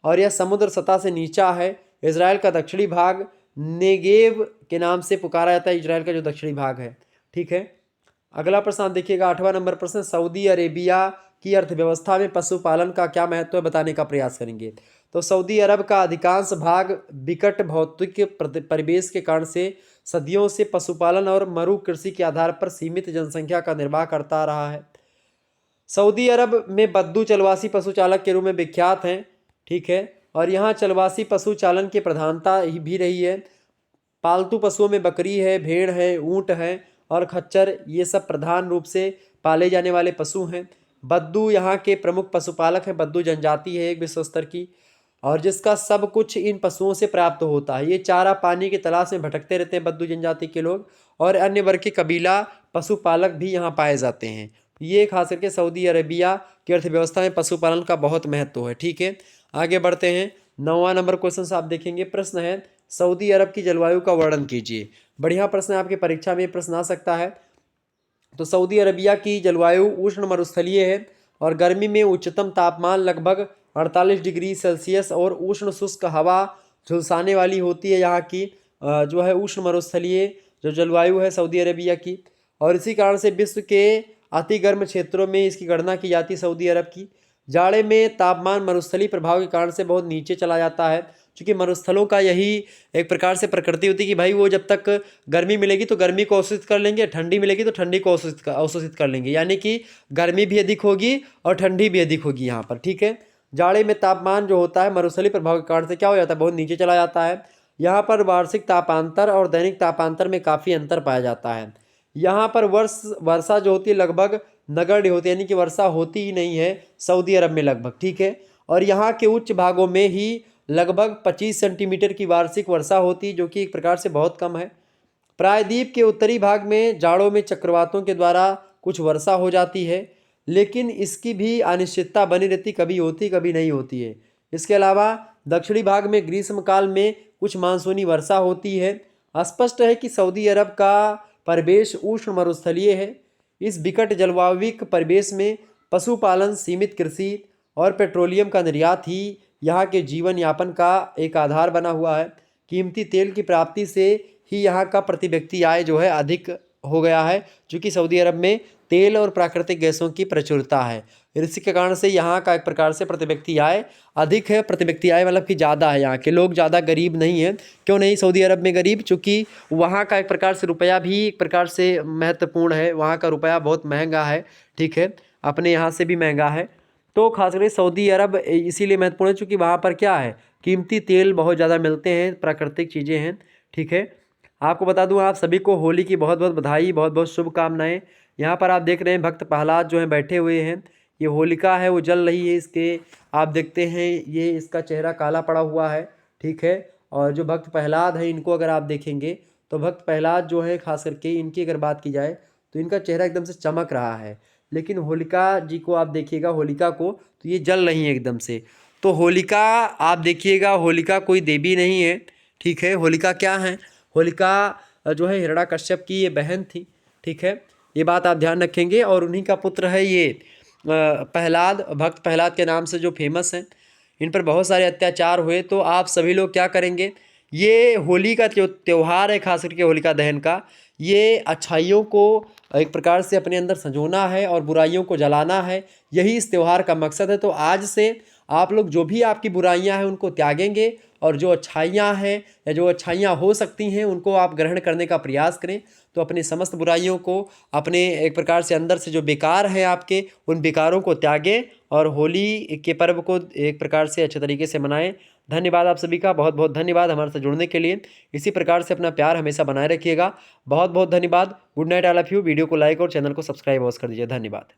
और यह समुद्र सतह से नीचा है। इजराइल का दक्षिणी भाग नेगेव के नाम से पुकारा जाता है, इजराइल का जो दक्षिणी भाग है। ठीक है, अगला प्रश्न आप देखिएगा। 8वां नंबर प्रश्न, सऊदी अरेबिया की अर्थव्यवस्था में पशुपालन का क्या महत्व है, बताने का प्रयास करेंगे। तो सऊदी अरब का अधिकांश भाग विकट भौतिक परिवेश के कारण से सदियों से पशुपालन और मरु कृषि के आधार पर सीमित जनसंख्या का निर्वाह करता रहा है। सऊदी अरब में बद्दू चलवासी पशुचालक के रूप में विख्यात हैं। ठीक है, और यहाँ चलवासी पशुचालन की प्रधानता भी रही है। पालतू पशुओं में बकरी है, भेड़ है, ऊँट है और खच्चर, ये सब प्रधान रूप से पाले जाने वाले पशु हैं। बद्दू यहाँ के प्रमुख पशुपालक हैं। बद्दू जनजाति है एक विश्व स्तर की, और जिसका सब कुछ इन पशुओं से प्राप्त होता है। ये चारा पानी की तलाश में भटकते रहते हैं बद्दू जनजाति के लोग, और अन्य वर्ग के कबीला पशुपालक भी यहाँ पाए जाते हैं। ये खास करके सऊदी अरेबिया की अर्थव्यवस्था में पशुपालन का बहुत महत्व है। ठीक है, आगे बढ़ते हैं। 9वां नंबर क्वेश्चन आप देखेंगे। प्रश्न है, सऊदी अरब की जलवायु का वर्णन कीजिए। बढ़िया प्रश्न है, आपकी परीक्षा में प्रश्न आ सकता है। तो सऊदी अरबिया की जलवायु उष्ण मरुस्थलीय है, और गर्मी में उच्चतम तापमान लगभग 48 डिग्री सेल्सियस और उष्ण शुष्क हवा झुलसाने वाली होती है। यहाँ की जो है उष्ण मरुस्थलीय जो जलवायु है सऊदी अरबिया की, और इसी कारण से विश्व के अति गर्म क्षेत्रों में इसकी गणना की जाती है सऊदी अरब की। जाड़े में तापमान मरुस्थलीय प्रभाव के कारण से बहुत नीचे चला जाता है, क्योंकि मरुस्थलों का यही एक प्रकार से प्रकृति होती है कि भाई वो जब तक गर्मी मिलेगी तो गर्मी को अवशोषित कर लेंगे, ठंडी मिलेगी तो ठंडी को अवशोषित कर लेंगे, यानी कि गर्मी भी अधिक होगी और ठंडी भी अधिक होगी यहाँ पर। ठीक है, जाड़े में तापमान जो होता है मरुस्थलीय प्रभाव के कारण से क्या हो जाता है, बहुत नीचे चला जाता है। यहाँ पर वार्षिक तापांतर और दैनिक तापांतर में काफ़ी अंतर पाया जाता है। यहाँ पर वर्षा जो होती है लगभग नगण्य होती है, यानी कि वर्षा होती ही नहीं है सऊदी अरब में लगभग। ठीक है, और यहाँ के उच्च भागों में ही लगभग 25 सेंटीमीटर की वार्षिक वर्षा होती, जो कि एक प्रकार से बहुत कम है। प्रायद्वीप के उत्तरी भाग में जाड़ों में चक्रवातों के द्वारा कुछ वर्षा हो जाती है, लेकिन इसकी भी अनिश्चितता बनी रहती, कभी होती कभी नहीं होती है। इसके अलावा दक्षिणी भाग में ग्रीष्मकाल में कुछ मानसूनी वर्षा होती है। स्पष्ट है कि सऊदी अरब का परिवेश उष्ण मरुस्थलीय है। इस विकट जलवायविक परिवेश में पशुपालन, सीमित कृषि और पेट्रोलियम का निर्यात ही यहाँ के जीवन यापन का एक आधार बना हुआ है। कीमती तेल की प्राप्ति से ही यहाँ का प्रति व्यक्ति आय जो है अधिक हो गया है, क्योंकि सऊदी अरब में तेल और प्राकृतिक गैसों की प्रचुरता है। इसी के कारण से यहाँ का एक प्रकार से प्रति व्यक्ति आय अधिक है। प्रति व्यक्ति आय मतलब कि ज़्यादा है, यहाँ के लोग ज़्यादा गरीब नहीं हैं। क्यों नहीं सऊदी अरब में गरीब? चूँकि वहाँ का एक प्रकार से रुपया भी एक प्रकार से महत्वपूर्ण है। वहाँ का रुपया बहुत महंगा है, ठीक है, अपने यहाँ से भी महंगा है। तो खास करके सऊदी अरब इसीलिए महत्वपूर्ण है क्योंकि वहाँ पर क्या है, कीमती तेल बहुत ज़्यादा मिलते हैं, प्राकृतिक चीज़ें हैं, ठीक है। आपको बता दूं, आप सभी को होली की बहुत बहुत बधाई, बहुत बहुत शुभकामनाएं। यहाँ पर आप देख रहे हैं भक्त प्रहलाद जो हैं बैठे हुए हैं। ये होलिका है वो जल रही है, इसके आप देखते हैं ये इसका चेहरा काला पड़ा हुआ है, ठीक है। और जो भक्त प्रहलाद हैं इनको अगर आप देखेंगे तो भक्त प्रहलाद जो है खास करके इनकी अगर बात की जाए तो इनका चेहरा एकदम से चमक रहा है। लेकिन होलिका जी को आप देखिएगा, होलिका को, तो ये जल रही हैं एकदम से। तो होलिका आप देखिएगा, होलिका कोई देवी नहीं है, ठीक है। होलिका क्या है? होलिका जो है हिरण्याकश्यप की ये बहन थी, ठीक है। ये बात आप ध्यान रखेंगे। और उन्हीं का पुत्र है ये प्रहलाद, भक्त प्रहलाद के नाम से जो फेमस हैं। इन पर बहुत सारे अत्याचार हुए, तो आप सभी लोग क्या करेंगे, ये होली का जो त्यौहार है खास करके होलिका दहन का, ये अच्छाइयों को एक प्रकार से अपने अंदर संजोना है और बुराइयों को जलाना है, यही इस त्यौहार का मकसद है। तो आज से आप लोग जो भी आपकी बुराइयां हैं उनको त्यागेंगे और जो अच्छाइयाँ हैं या जो अच्छाइयाँ हो सकती हैं उनको आप ग्रहण करने का प्रयास करें। तो अपनी समस्त बुराइयों को, अपने एक प्रकार से अंदर से जो बेकार हैं आपके, उन बेकारों को त्यागें और होली के पर्व को एक प्रकार से अच्छे तरीके से मनाएं। धन्यवाद आप सभी का, बहुत बहुत धन्यवाद हमारे साथ जुड़ने के लिए। इसी प्रकार से अपना प्यार हमेशा बनाए रखिएगा। बहुत बहुत धन्यवाद। Good night all of you. Video को लाइक और चैनल को सब्सक्राइब अवश्य कर दीजिए। धन्यवाद।